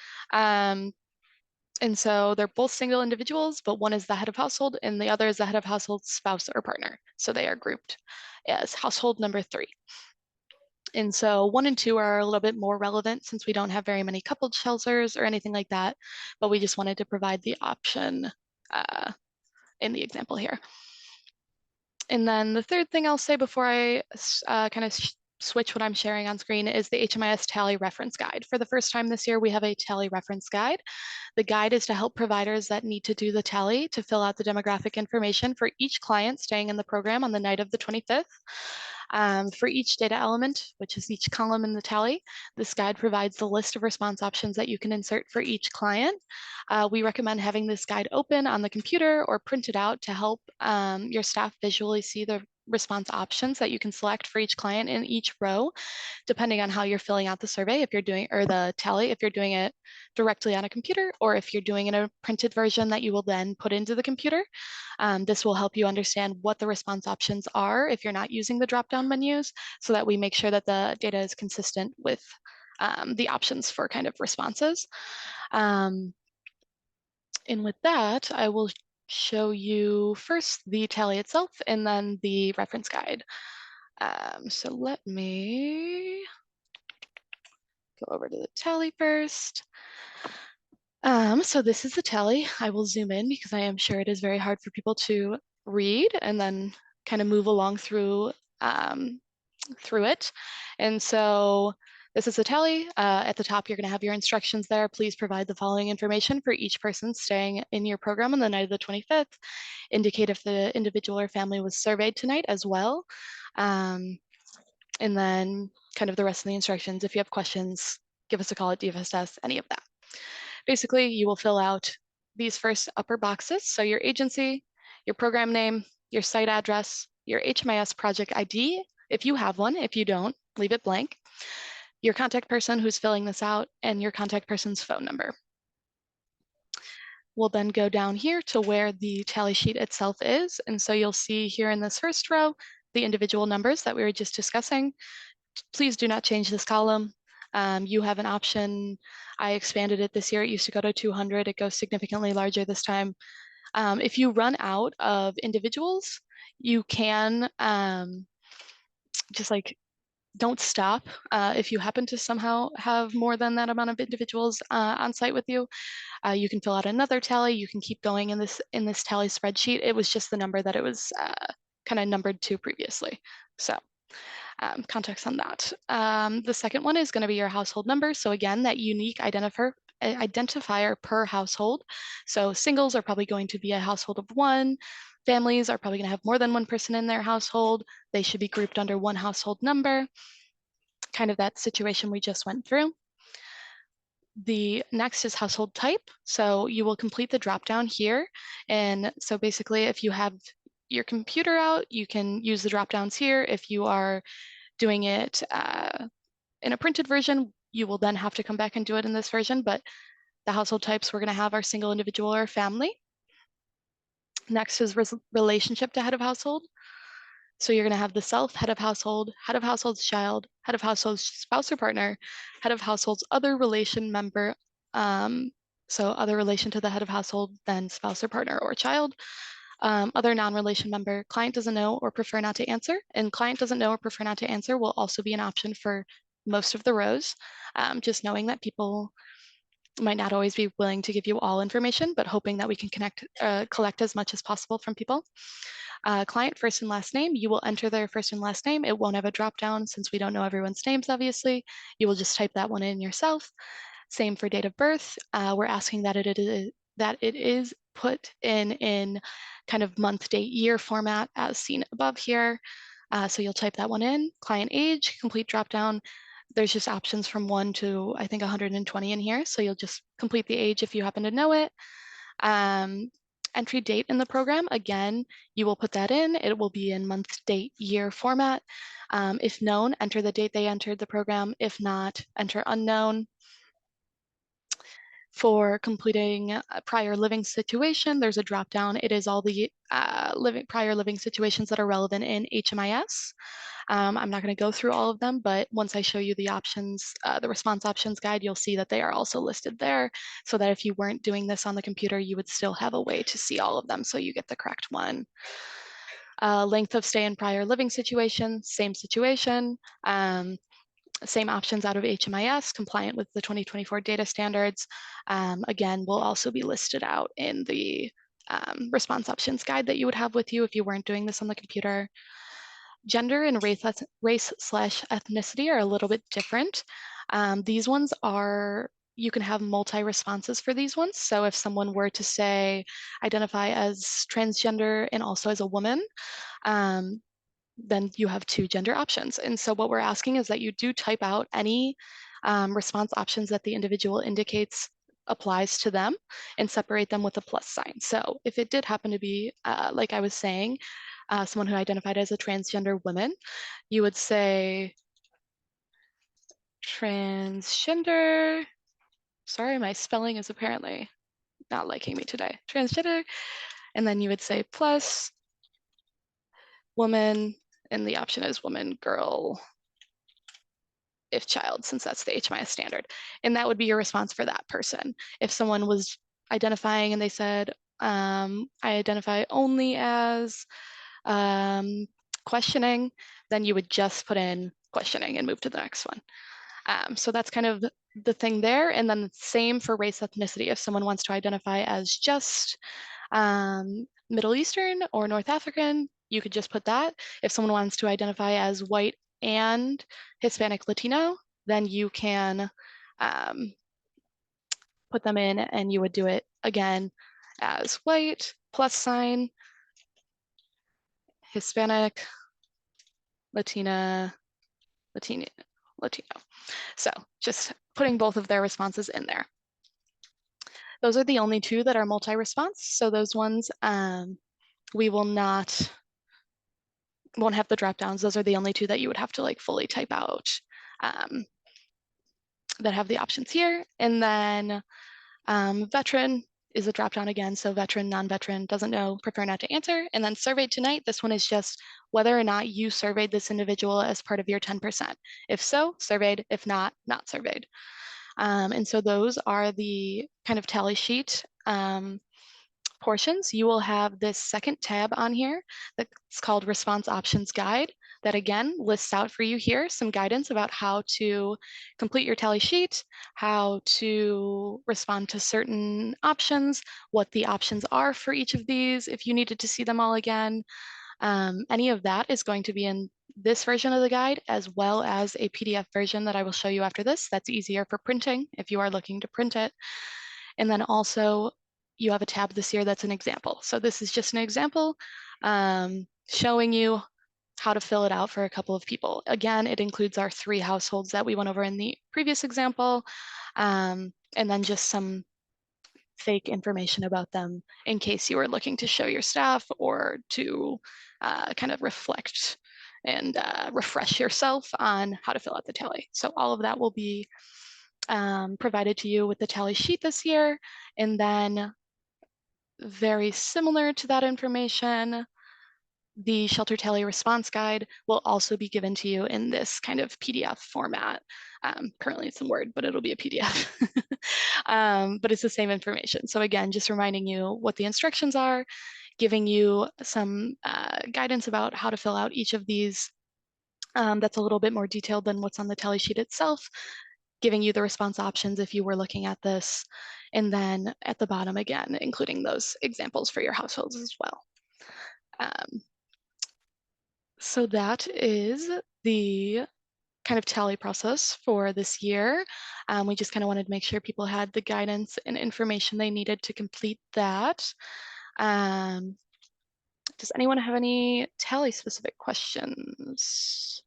And so they're both single individuals, but one is the head of household and the other is the head of household spouse or partner. So they are grouped as household number 3. And so 1 and 2 are a little bit more relevant since we don't have very many coupled shelters or anything like that, but we just wanted to provide the option in the example here. And then the third thing I'll say before I kind of switch what I'm sharing on screen is the HMIS Tally Reference Guide. For the first time this year, we have a Tally Reference Guide. The guide is to help providers that need to do the tally to fill out the demographic information for each client staying in the program on the night of the 25th. For each data element, which is each column in the tally, this guide provides the list of response options that you can insert for each client. We recommend having this guide open on the computer or printed out to help your staff visually see the response options that you can select for each client in each row, depending on how you're filling out the survey, if you're doing, or the tally, if you're doing it directly on a computer, or if you're doing it in a printed version that you will then put into the computer. This will help you understand what the response options are if you're not using the drop-down menus, so that we make sure that the data is consistent with the options for kind of responses. And with that, I will show you first the tally itself and then the reference guide. So let me go over to the tally first. So this is the tally. I will zoom in because I am sure it is very hard for people to read and then kind of move along through it. And so this is the tally. At the top, you're going to have your instructions there. Please provide the following information for each person staying in your program on the night of the 25th. Indicate if the individual or family was surveyed tonight as well. And then kind of the rest of the instructions. If you have questions, give us a call at DFSS, any of that. Basically, you will fill out these first upper boxes. So your agency, your program name, your site address, your HMIS project ID, if you have one. If you don't, leave it blank. Your contact person who's filling this out, and your contact person's phone number. We'll then go down here to where the tally sheet itself is. And so you'll see here in this first row, the individual numbers that we were just discussing. Please do not change this column. You have an option. I expanded it this year. It used to go to 200. It goes significantly larger this time. If you run out of individuals, you can just like, don't stop. If you happen to somehow have more than that amount of individuals on site with you, you can fill out another tally. You can keep going in this tally spreadsheet. It was just the number that it was kind of numbered to previously. So context on that. The second one is going to be your household number. So again, that unique identifier per household. So singles are probably going to be a household of one. Families are probably going to have more than one person in their household. They should be grouped under one household number. Kind of that situation we just went through. The next is household type. So you will complete the drop down here. And so basically, if you have your computer out, you can use the drop downs here. If you are doing it in a printed version, you will then have to come back and do it in this version. But the household types we're going to have are single, individual, or family. Next is relationship to head of household. So you're going to have the self, head of household's child, head of household's spouse or partner, head of household's other relation member. So other relation to the head of household than spouse or partner or child. Other non-relation member, client doesn't know or prefer not to answer. And client doesn't know or prefer not to answer will also be an option for most of the rows. Just knowing that people might not always be willing to give you all information, but hoping that we can collect as much as possible from people. Client first and last name, you will enter their first and last name. It won't have a drop down since we don't know everyone's names, obviously. You will just type that one in yourself. Same for date of birth. We're asking that it is put in kind of month, date, year format as seen above here. So you'll type that one in. Client age, complete drop down. There's just options from 1 to I think 120 in here. So you'll just complete the age if you happen to know it. Entry date in the program, again, you will put that in. It will be in month, date, year format. If known, enter the date they entered the program. If not, enter unknown. For completing a prior living situation, there's a drop down. It is all the prior living situations that are relevant in HMIS. I'm not going to go through all of them, but once I show you the options, the response options guide, you'll see that they are also listed there, so that if you weren't doing this on the computer, you would still have a way to see all of them so you get the correct one. Length of stay in prior living situation, same situation. Same options out of HMIS, compliant with the 2024 data standards. Again, will also be listed out in the response options guide that you would have with you if you weren't doing this on the computer. Gender and race/ethnicity are a little bit different. These ones are, you can have multi-responses for these ones. So if someone were to say, identify as transgender and also as a woman, then you have 2 gender options. And so what we're asking is that you do type out any response options that the individual indicates applies to them and separate them with a plus sign. So if it did happen to be, like I was saying, someone who identified as a transgender woman, you would say transgender. Sorry, my spelling is apparently not liking me today. Transgender, and then you would say plus woman, and the option is woman, girl, if child, since that's the HMIS standard. And that would be your response for that person. If someone was identifying and they said, I identify only as questioning, then you would just put in questioning and move to the next one. So that's kind of the thing there. And then the same for race ethnicity. If someone wants to identify as just Middle Eastern or North African, you could just put that. If someone wants to identify as white and Hispanic Latino, then you can put them in and you would do it again as white, plus sign, Hispanic, Latino. So just putting both of their responses in there. Those are the only 2 that are multi-response. So those ones we won't have the drop downs. Those are the only 2 that you would have to like fully type out that have the options here. And then veteran is a drop down again. So veteran, non-veteran, doesn't know, prefer not to answer. And then surveyed tonight, this one is just whether or not you surveyed this individual as part of your 10%. If so, surveyed. If not, not surveyed. And so those are the kind of tally sheet portions. You will have this second tab on here that's called Response Options Guide that again lists out for you here some guidance about how to complete your tally sheet, how to respond to certain options, what the options are for each of these if you needed to see them all again. Any of that is going to be in this version of the guide, as well as a PDF version that I will show you after this. That's easier for printing if you are looking to print it. And then also you have a tab this year that's an example. So this is just an example showing you how to fill it out for a couple of people. Again, it includes our 3 households that we went over in the previous example, and then just some fake information about them in case you were looking to show your staff or to kind of reflect and refresh yourself on how to fill out the tally. So all of that will be provided to you with the tally sheet this year. And then very similar to that information, the shelter tally response guide will also be given to you in this kind of PDF format. Currently it's in Word, but it'll be a PDF. But it's the same information. So again, just reminding you what the instructions are, giving you some guidance about how to fill out each of these. That's a little bit more detailed than what's on the tally sheet itself, giving you the response options if you were looking at this. And then at the bottom, again, including those examples for your households as well. So that is the kind of tally process for this year. We just kind of wanted to make sure people had the guidance and information they needed to complete that. Does anyone have any tally specific questions?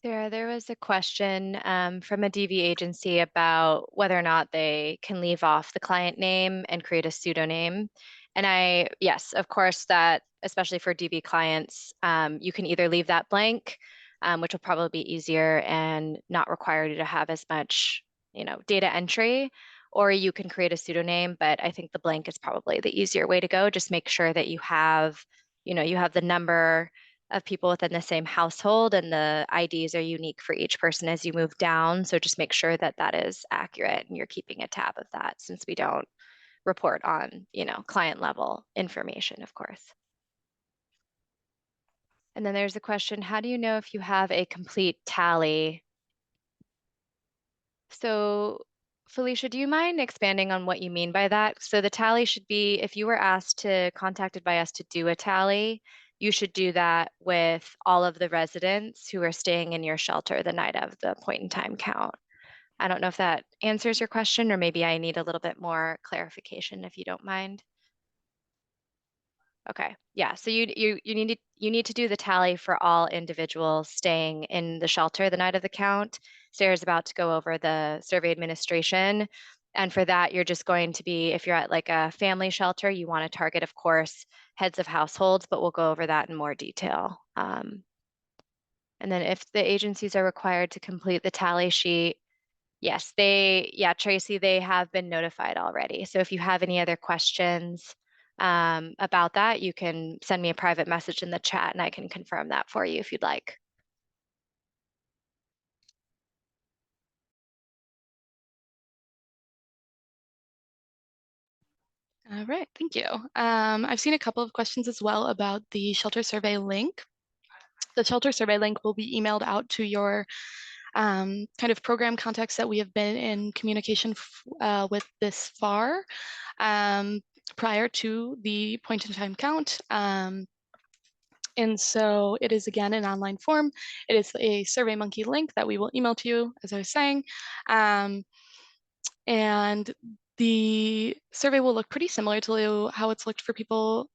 Sarah, there was a question from a DV agency about whether or not they can leave off the client name and create a pseudonym. And yes, of course, that, especially for DV clients, you can either leave that blank, which will probably be easier and not require you to have as much, data entry, or you can create a pseudonym, but I think the blank is probably the easier way to go. Just make sure that you have the number of people within the same household, and the IDs are unique for each person as you move down. So just make sure that that is accurate and you're keeping a tab of that, since we don't report on, client level information, of course. And then there's a question, how do you know if you have a complete tally? So Felicia, do you mind expanding on what you mean by that? So the tally should be, if you were contacted by us to do a tally, you should do that with all of the residents who are staying in your shelter the night of the point in time count. I don't know if that answers your question, or maybe I need a little bit more clarification if you don't mind. Okay, yeah, so you need to do the tally for all individuals staying in the shelter the night of the count. Sarah's about to go over the survey administration. And for that, you're just going to be, if you're at like a family shelter, you want to target, of course, heads of households, but we'll go over that in more detail. And then if the agencies are required to complete the tally sheet, yes, Tracy, they have been notified already. So if you have any other questions about that, you can send me a private message in the chat and I can confirm that for you if you'd like. All right, thank you. I've seen a couple of questions as well about the shelter survey link. The shelter survey link will be emailed out to your kind of program contacts that we have been in communication with this far prior to the point in time count. And so it is, again, an online form. It is a SurveyMonkey link that we will email to you, as I was saying. And the survey will look pretty similar to how it's looked for people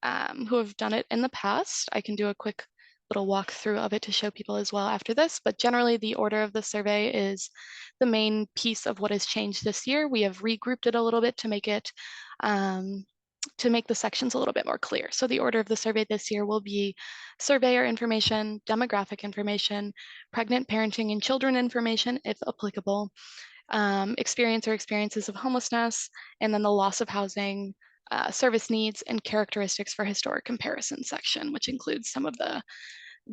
who have done it in the past. I can do a quick little walkthrough of it to show people as well after this, but generally the order of the survey is the main piece of what has changed this year. We have regrouped it a little bit to make it to make the sections a little bit more clear. So the order of the survey this year will be surveyor information, demographic information, pregnant parenting and children information, if applicable, experience or experiences of homelessness, and then the loss of housing, service needs, and characteristics for historic comparison section, which includes some of the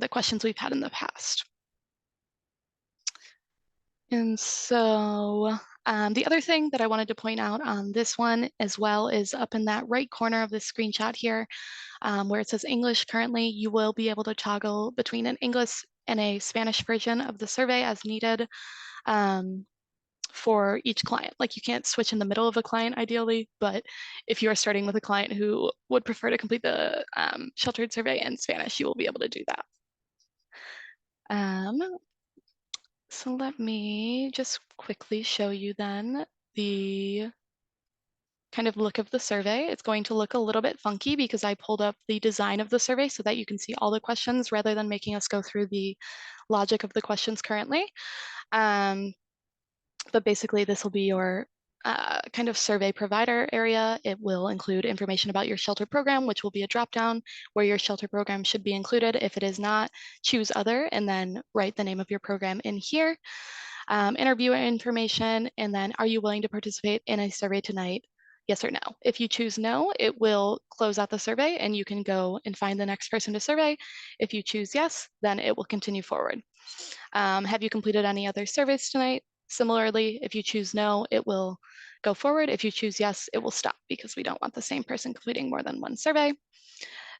questions we've had in the past. And so the other thing that I wanted to point out on this one as well is up in that right corner of the screenshot here, where it says English currently, you will be able to toggle between an English and a Spanish version of the survey as needed. For each client. Like, you can't switch in the middle of a client ideally, but if you are starting with a client who would prefer to complete the sheltered survey in Spanish, you will be able to do that. So let me just quickly show you then the kind of look of the survey. It's going to look a little bit funky because I pulled up the design of the survey so that you can see all the questions rather than making us go through the logic of the questions currently. But basically, this will be your kind of survey provider area. It will include information about your shelter program, which will be a dropdown where your shelter program should be included. If it is not, choose other and then write the name of your program in here. Interviewer information, and then are you willing to participate in a survey tonight? Yes or no. If you choose no, it will close out the survey and you can go and find the next person to survey. If you choose yes, then it will continue forward. Have you completed any other surveys tonight? Similarly, if you choose no, it will go forward. If you choose yes, it will stop because we don't want the same person completing more than one survey.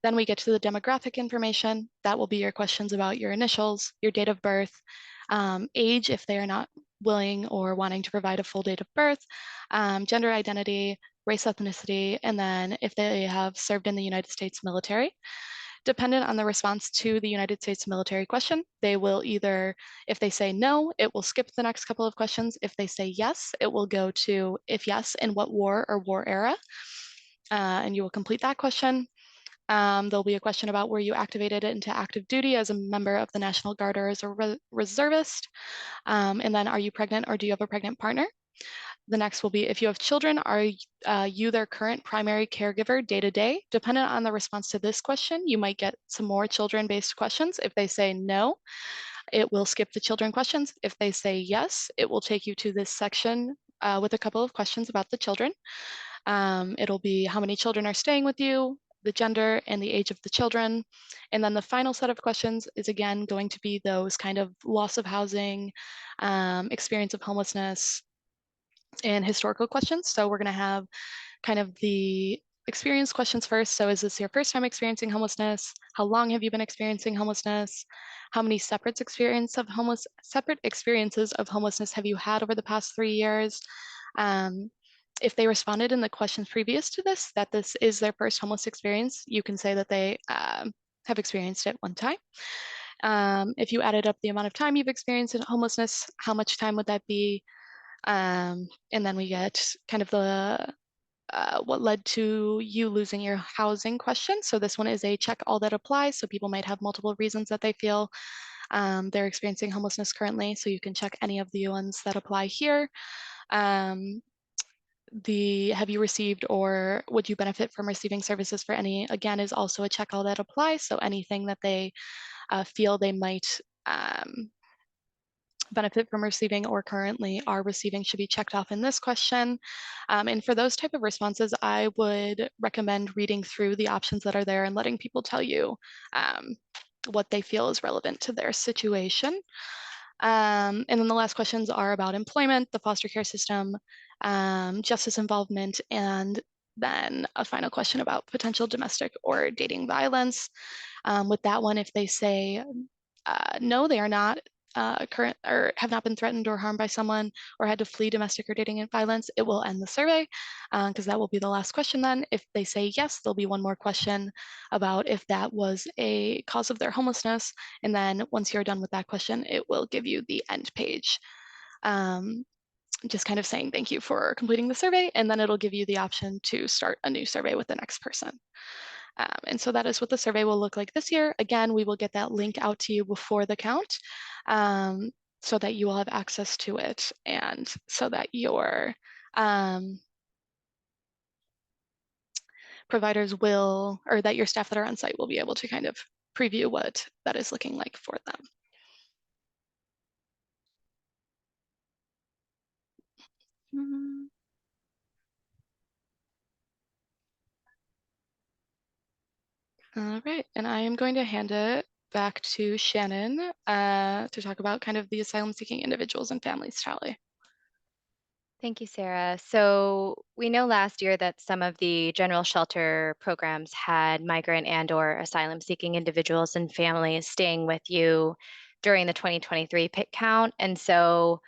Then we get to the demographic information. That will be your questions about your initials, your date of birth, age if they are not willing or wanting to provide a full date of birth, gender identity, race, ethnicity, and then if they have served in the United States military. Dependent on the response to the United States military question, they will either, if they say no, it will skip the next couple of questions. If they say yes, it will go to, if yes, in what war or war era, and you will complete that question. There'll be a question about were you activated into active duty as a member of the National Guard or as a reservist? And then are you pregnant or do you have a pregnant partner? The next will be if you have children, are you their current primary caregiver day to day? Dependent on the response to this question, you might get some more children-based questions. If they say no, it will skip the children questions. If they say yes, it will take you to this section with a couple of questions about the children. It'll be how many children are staying with you, the gender and the age of the children. And then the final set of questions is again going to be those kind of loss of housing, experience of homelessness, and historical questions. So we're going to have kind of the experience questions first. So is this your first time experiencing homelessness? How long have you been experiencing homelessness? How many separate experiences of homelessness have you had over the past 3 years? If they responded in the questions previous to this, that this is their first homeless experience, you can say that they have experienced it one time. If you added up the amount of time you've experienced homelessness, how much time would that be? And then we get kind of the what led to you losing your housing question. So this one is a check all that applies. So people might have multiple reasons that they feel they're experiencing homelessness currently. So you can check any of the ones that apply here. Have you received or would you benefit from receiving services for any, again, is also a check all that applies. So anything that they feel they might benefit from receiving or currently are receiving should be checked off in this question. And for those type of responses, I would recommend reading through the options that are there and letting people tell you what they feel is relevant to their situation. And then the last questions are about employment, the foster care system, justice involvement, and then a final question about potential domestic or dating violence. With that one, if they say no, they are not current or have not been threatened or harmed by someone or had to flee domestic or dating violence, it will end the survey because that will be the last question then. If they say yes, there'll be one more question about if that was a cause of their homelessness. And then once you're done with that question, it will give you the end page. Just kind of saying thank you for completing the survey, and then it'll give you the option to start a new survey with the next person. And so that is what the survey will look like this year. Again, we will get that link out to you before the count so that you will have access to it and so that your providers will, or that your staff that are on site will be able to kind of preview what that is looking like for them. All right, and I am going to hand it back to Shannon to talk about kind of the asylum seeking individuals and families tally. Thank you, Sarah. So we know last year that some of the general shelter programs had migrant and/or asylum-seeking individuals and families staying with you during the 2023 PIT count. And so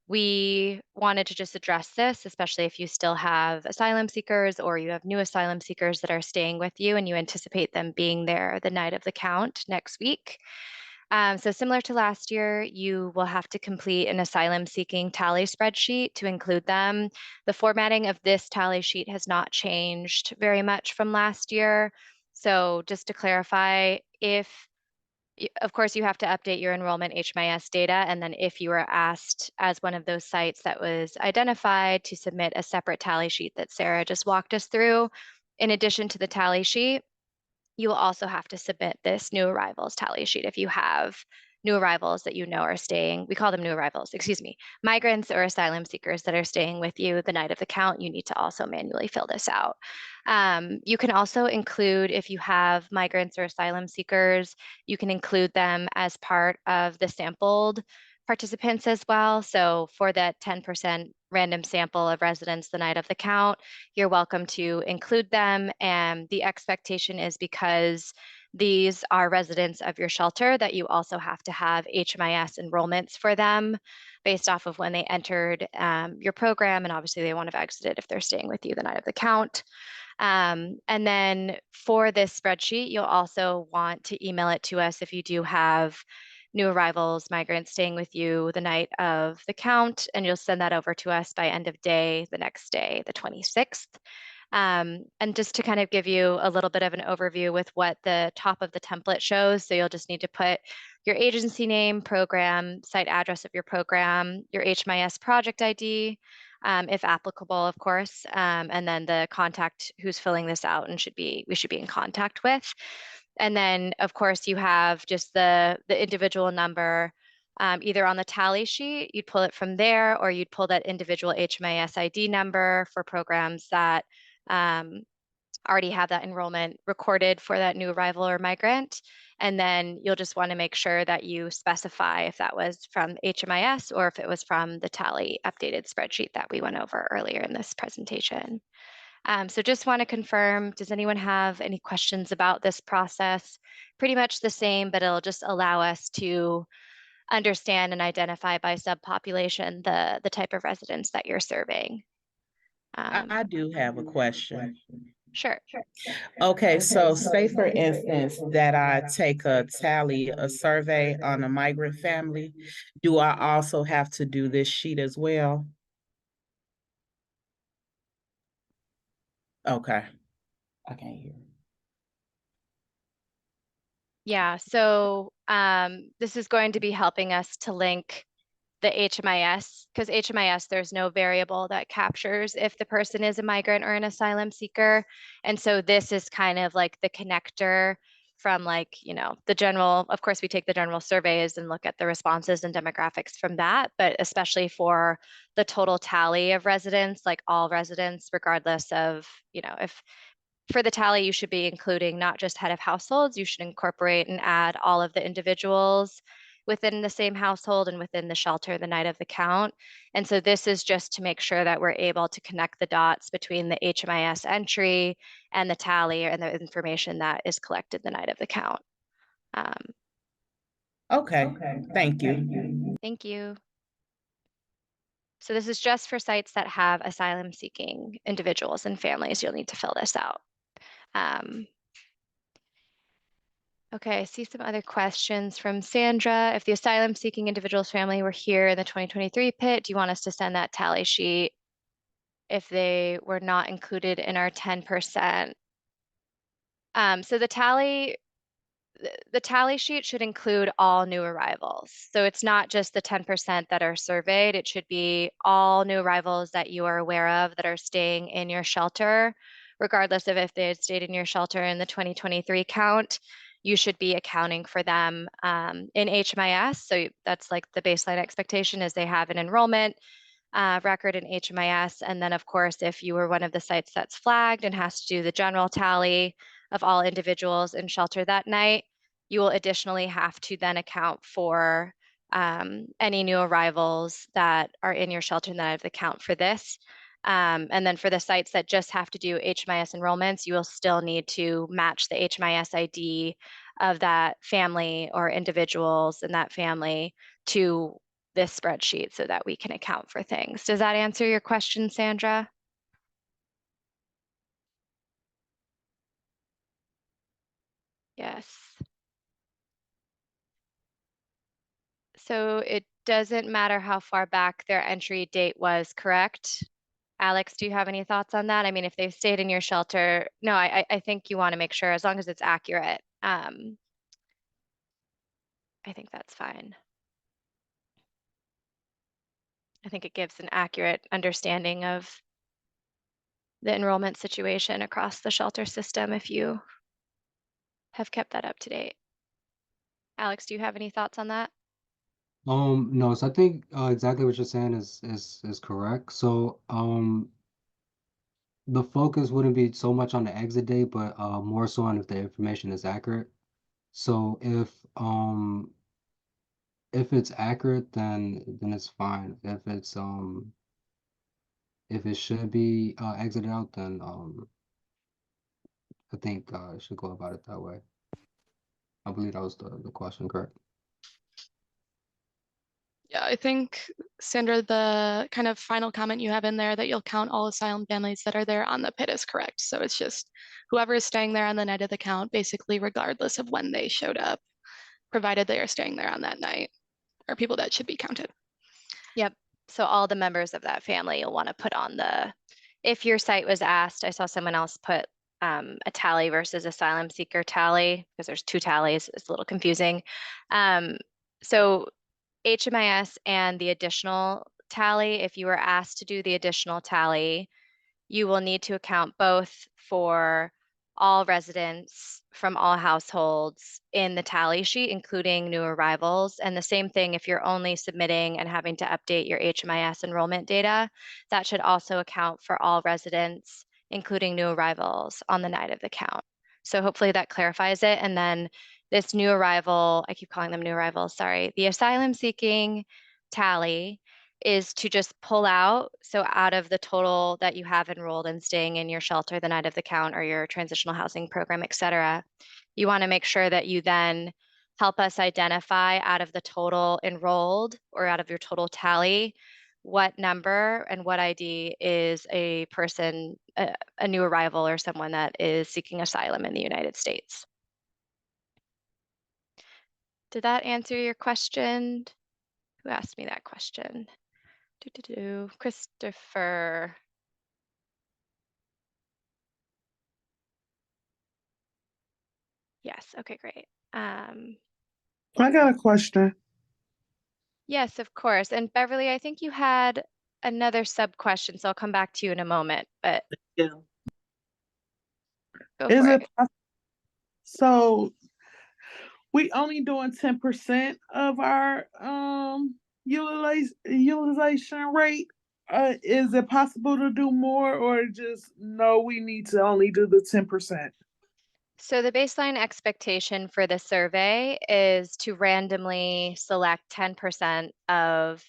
we wanted to just address this, especially if you still have asylum seekers or you have new asylum seekers that are staying with you and you anticipate them being there the night of the count next week. So similar to last year, you will have to complete an asylum seeking tally spreadsheet to include them. The formatting of this tally sheet has not changed very much from last year. So just to clarify, of course, you have to update your enrollment HMIS data. And then if you are asked as one of those sites that was identified to submit a separate tally sheet that Sarah just walked us through, in addition to the tally sheet, you will also have to submit this new arrivals tally sheet if you have new arrivals that you know are staying. We call them new arrivals, excuse me, migrants or asylum seekers that are staying with you the night of the count. You need to also manually fill this out. You can also include, if you have migrants or asylum seekers, you can include them as part of the sampled participants as well. So for that 10% random sample of residents the night of the count, you're welcome to include them. And the expectation is because these are residents of your shelter that you also have to have HMIS enrollments for them based off of when they entered your program. And obviously they want to have exited if they're staying with you the night of the count. And then for this spreadsheet, you'll also want to email it to us if you do have new arrivals, migrants staying with you the night of the count, and you'll send that over to us by end of day, the next day, the 26th. And just to kind of give you a little bit of an overview with what the top of the template shows. So you'll just need to put your agency name, program, site address of your program, your HMIS project ID, if applicable, of course, and then the contact who's filling this out and we should be in contact with. And then, of course, you have just the individual number, either on the tally sheet, you'd pull it from there, or you'd pull that individual HMIS ID number for programs that already have that enrollment recorded for that new arrival or migrant. And then you'll just want to make sure that you specify if that was from HMIS or if it was from the tally updated spreadsheet that we went over earlier in this presentation. So just want to confirm, does anyone have any questions about this process? Pretty much the same, but it'll just allow us to understand and identify by subpopulation the type of residents that you're serving. I do have a question. Sure. Okay, so say for instance that I take a survey on a migrant family, do I also have to do this sheet as well? Okay. I can't hear. Yeah, so this is going to be helping us to link the HMIS, because HMIS, there's no variable that captures if the person is a migrant or an asylum seeker. And so this is kind of like the connector from like, you know, the general, of course, we take the general surveys and look at the responses and demographics from that, but especially for the total tally of residents, like all residents, regardless of, you know, if for the tally, you should be including not just head of households, you should incorporate and add all of the individuals within the same household and within the shelter the night of the count. And so this is just to make sure that we're able to connect the dots between the HMIS entry and the tally and the information that is collected the night of the count. Okay, thank you. Thank you. So this is just for sites that have asylum seeking individuals and families. You'll need to fill this out. Okay, I see some other questions from Sandra. If the asylum seeking individual's family were here in the 2023 PIT, do you want us to send that tally sheet if they were not included in our 10%? So the tally sheet should include all new arrivals. So it's not just the 10% that are surveyed. It should be all new arrivals that you are aware of that are staying in your shelter, regardless of if they had stayed in your shelter in the 2023 count. You should be accounting for them in HMIS. So that's like the baseline expectation is they have an enrollment record in HMIS. And then of course, if you were one of the sites that's flagged and has to do the general tally of all individuals in shelter that night, you will additionally have to then account for any new arrivals that are in your shelter and that have the count for this. And then for the sites that just have to do HMIS enrollments, you will still need to match the HMIS ID of that family or individuals in that family to this spreadsheet so that we can account for things. Does that answer your question, Sandra? Yes. So it doesn't matter how far back their entry date was, correct? Alex, do you have any thoughts on that? I mean, if they've stayed in your shelter, no, I think you want to make sure as long as it's accurate. I think that's fine. I think it gives an accurate understanding of the enrollment situation across the shelter system if you have kept that up to date. Alex, do you have any thoughts on that? No, so I think exactly what you're saying is correct. So the focus wouldn't be so much on the exit date, but more so on if the information is accurate. So if it's accurate, then it's fine. If it should be exited out, then I think it should go about it that way. I believe that was the question, correct? Yeah, I think, Sandra, the kind of final comment you have in there that you'll count all asylum families that are there on the PIT is correct. So it's just whoever is staying there on the night of the count, basically regardless of when they showed up, provided they are staying there on that night, are people that should be counted. Yep. So all the members of that family you'll want to put on the, if your site was asked, I saw someone else put a tally versus asylum seeker tally because there's two tallies. It's a little confusing. So HMIS and the additional tally, if you were asked to do the additional tally, you will need to account both for all residents from all households in the tally sheet, including new arrivals. And the same thing if you're only submitting and having to update your HMIS enrollment data, that should also account for all residents, including new arrivals on the night of the count. So hopefully that clarifies it. And then this new arrival, I keep calling them new arrivals, sorry, the asylum seeking tally is to just pull out, so out of the total that you have enrolled and staying in your shelter the night of the count or your transitional housing program, et cetera, you want to make sure that you then help us identify out of the total enrolled or out of your total tally, what number and what ID is a person, a new arrival or someone that is seeking asylum in the United States. Did that answer your question? Who asked me that question? Christopher. Yes, okay, great. I got a question. Yes, of course. And Beverly, I think you had another sub question, so I'll come back to you in a moment, but Yeah. go Is for it it. so we only doing 10% of our utilization rate? Is it possible to do more, or just no, we need to only do the 10%? So the baseline expectation for the survey is to randomly select 10% of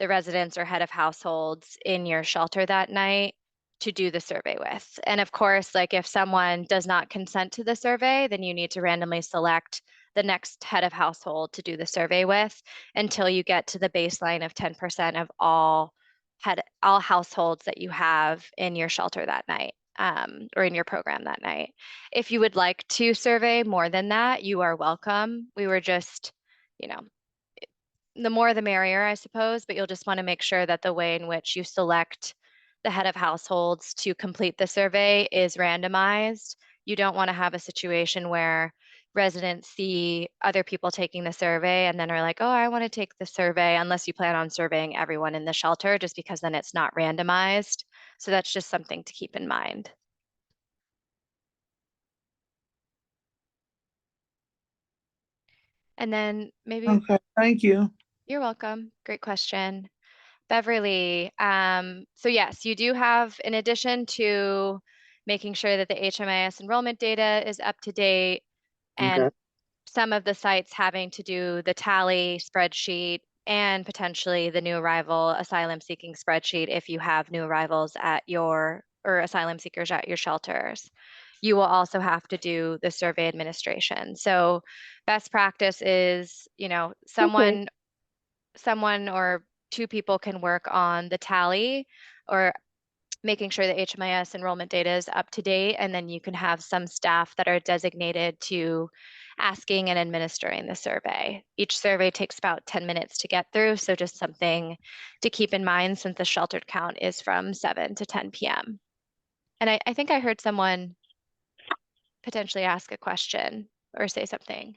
the residents or head of households in your shelter that night to do the survey with. And of course, like if someone does not consent to the survey, then you need to randomly select the next head of household to do the survey with until you get to the baseline of 10% of all households that you have in your shelter that night, or in your program that night. If you would like to survey more than that, you are welcome. We were just, you know, the more the merrier, I suppose, but you'll just want to make sure that the way in which you select the head of households to complete the survey is randomized. You don't want to have a situation where residents see other people taking the survey and then are like, oh, I want to take the survey, unless you plan on surveying everyone in the shelter, just because then it's not randomized. So that's just something to keep in mind. And then maybe, Okay, thank you. you're welcome. Great question. Beverly, so yes, you do have, in addition to making sure that the HMIS enrollment data is up to date, and Okay. some of the sites having to do the tally spreadsheet and potentially the new arrival asylum seeking spreadsheet if you have new arrivals at your, or asylum seekers at your shelters. You will also have to do the survey administration. So best practice is, someone or two people can work on the tally or making sure the HMIS enrollment data is up to date, and then you can have some staff that are designated to asking and administering the survey. Each survey takes about 10 minutes to get through, so just something to keep in mind since the sheltered count is from 7 to 10 p.m. And I think I heard someone potentially ask a question or say something.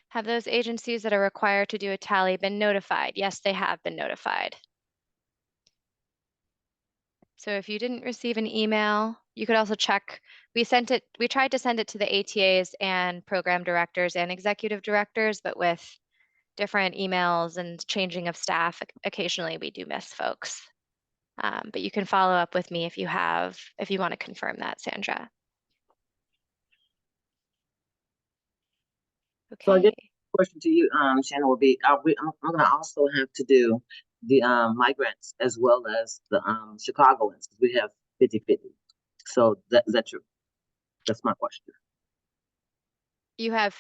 Have those agencies that are required to do a tally been notified? Yes, they have been notified. So if you didn't receive an email, you could also check. We tried to send it to the ATAs and program directors and executive directors, but with different emails and changing of staff, occasionally we do miss folks. But you can follow up with me if you want to confirm that, Sandra. So I guess Okay. the question to you, Shannon, will be, I'm gonna also have to do the migrants as well as the Chicagoans, because we have 50-50. So is that true? That's my question. You have,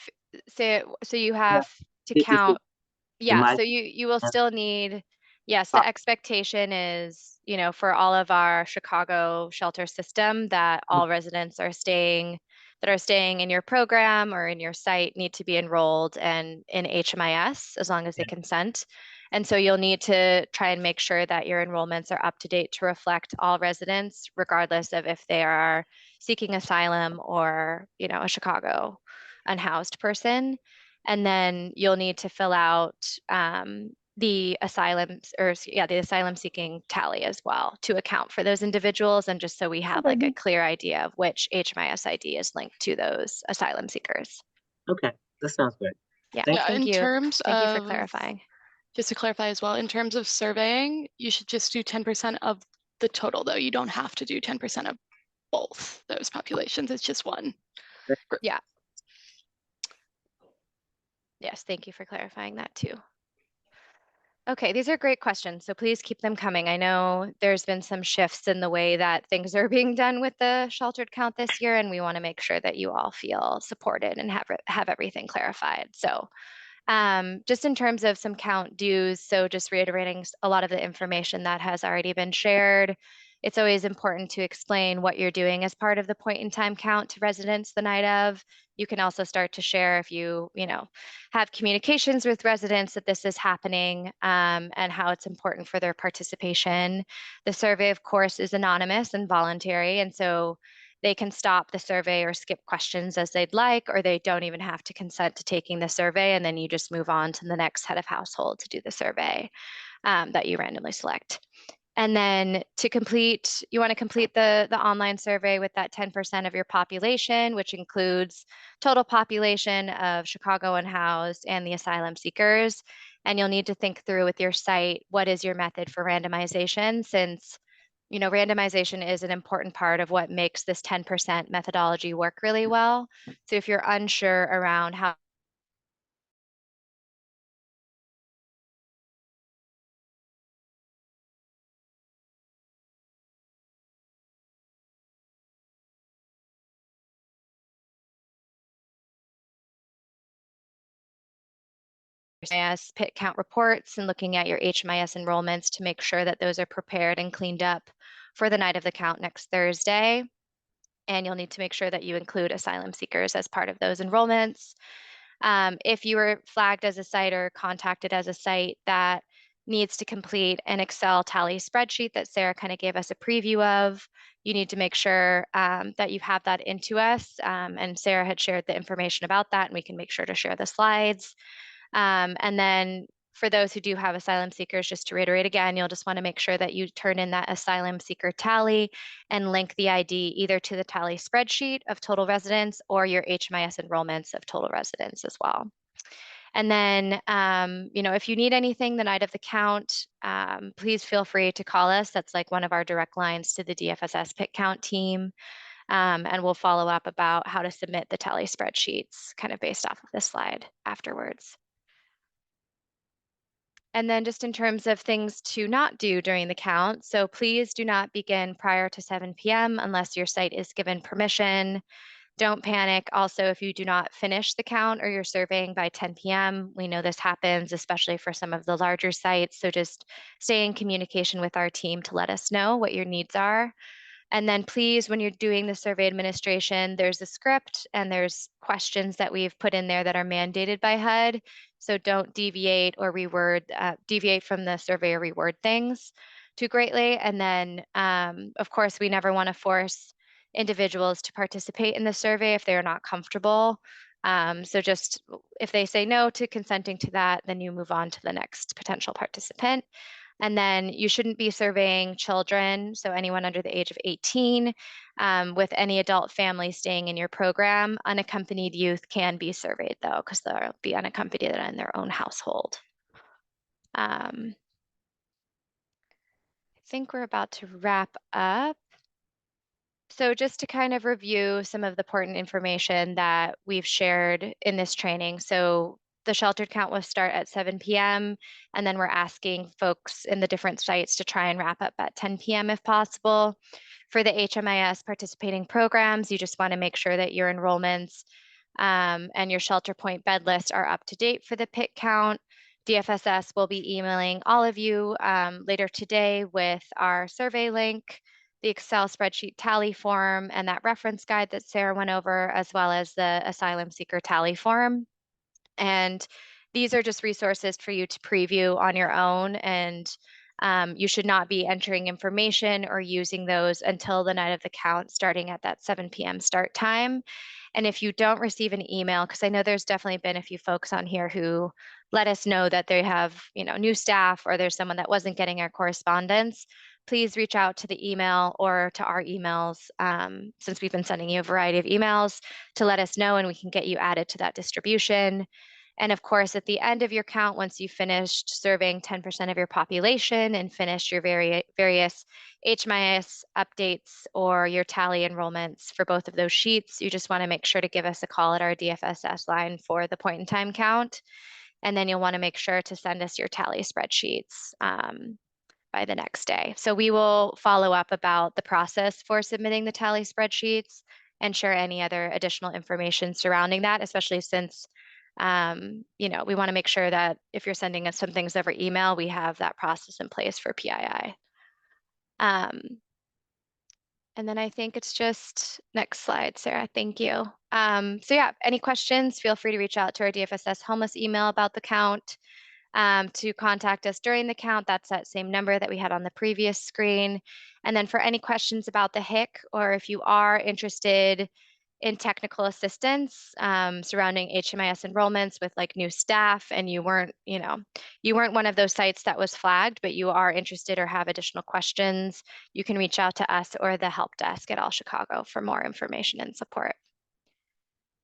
so you have to 50-50. count. Yeah, Might so you will have- still need, yes, the expectation is, for all of our Chicago shelter system that all residents that are staying in your program or in your site need to be enrolled and in HMIS as long as they consent. And so you'll need to try and make sure that your enrollments are up to date to reflect all residents, regardless of if they are seeking asylum or, a Chicago unhoused person. And then you'll need to fill out the asylum seeking tally as well to account for those individuals, and just so we have like a clear idea of which HMIS ID is linked to those asylum seekers. Okay, that sounds great. Yeah, Thank Yeah, thank in you. terms Thank you for of, clarifying. just to clarify as well, in terms of surveying, you should just do 10% of the total, though. You don't have to do 10% of both those populations. It's just one. Yeah. Yes, thank you for clarifying that too. Okay, these are great questions, so please keep them coming. I know there's been some shifts in the way that things are being done with the sheltered count this year, and we want to make sure that you all feel supported and have everything clarified. So just in terms of some count dues, so just reiterating a lot of the information that has already been shared. it's always important to explain what you're doing as part of the point in time count to residents the night of. You can also start to share if you have communications with residents that this is happening, and how it's important for their participation. The survey, of course, is anonymous and voluntary, and so they can stop the survey or skip questions as they'd like, or they don't even have to consent to taking the survey, and then you just move on to the next head of household to do the survey that you randomly select. And then to complete, you want to complete the online survey with that 10% of your population, which includes total population of Chicago unhoused and the asylum seekers. And you'll need to think through with your site, what is your method for randomization, since randomization is an important part of what makes this 10% methodology work really well. So if you're unsure around how HMIS pit count reports and looking at your HMIS enrollments to make sure that those are prepared and cleaned up for the night of the count next Thursday. And you'll need to make sure that you include asylum seekers as part of those enrollments. If you were flagged as a site or contacted as a site that needs to complete an Excel tally spreadsheet that Sarah kind of gave us a preview of, you need to make sure that you have that into us. And Sarah had shared the information about that, and we can make sure to share the slides. And then for those who do have asylum seekers, just to reiterate again, you'll just want to make sure that you turn in that asylum seeker tally and link the ID either to the tally spreadsheet of total residents or your HMIS enrollments of total residents as well. And then, if you need anything the night of the count, please feel free to call us. That's like one of our direct lines to the DFSS pit count team. And we'll follow up about how to submit the tally spreadsheets kind of based off of this slide afterwards. And then just in terms of things to not do during the count, so please do not begin prior to 7 p.m. unless your site is given permission. Don't panic. Also, if you do not finish the count or you're surveying by 10 p.m., we know this happens, especially for some of the larger sites. So just stay in communication with our team to let us know what your needs are. And then please, when you're doing the survey administration, there's a script and there's questions that we've put in there that are mandated by HUD. So don't deviate or deviate from the survey or reword things too greatly. And then, of course, we never want to force individuals to participate in the survey if they're not comfortable. So just if they say no to consenting to that, then you move on to the next potential participant. And then you shouldn't be surveying children, so anyone under the age of 18, with any adult family staying in your program. Unaccompanied youth can be surveyed though, because they'll be unaccompanied in their own household. I think we're about to wrap up. So just to kind of review some of the important information that we've shared in this training. So the sheltered count will start at 7 p.m. and then we're asking folks in the different sites to try and wrap up at 10 p.m. if possible. For the HMIS participating programs, you just want to make sure that your enrollments and your shelter point bed list are up to date for the pit count. DFSS will be emailing all of you later today with our survey link, the Excel spreadsheet tally form, and that reference guide that Sarah went over, as well as the asylum seeker tally form. And these are just resources for you to preview on your own, and you should not be entering information or using those until the night of the count, starting at that 7 p.m. start time. And if you don't receive an email, because I know there's definitely been a few folks on here who let us know that they have, new staff or there's someone that wasn't getting our correspondence, please reach out to the email or to our emails, since we've been sending you a variety of emails, to let us know and we can get you added to that distribution. And of course, at the end of your count, once you've finished surveying 10% of your population and finished your various HMIS updates or your tally enrollments for both of those sheets, you just want to make sure to give us a call at our DFSS line for the point in time count. And then you'll want to make sure to send us your tally spreadsheets by the next day. So we will follow up about the process for submitting the tally spreadsheets and share any other additional information surrounding that, especially since we want to make sure that if you're sending us some things over email, we have that process in place for PII. And then I think it's just next slide, Sarah. Thank you. So yeah, any questions, feel free to reach out to our DFSS homeless email about the count. To contact us during the count, that's that same number that we had on the previous screen. And then for any questions about the HIC, or if you are interested in technical assistance surrounding HMIS enrollments with like new staff, and you weren't one of those sites that was flagged, but you are interested or have additional questions, you can reach out to us or the help desk at All Chicago for more information and support.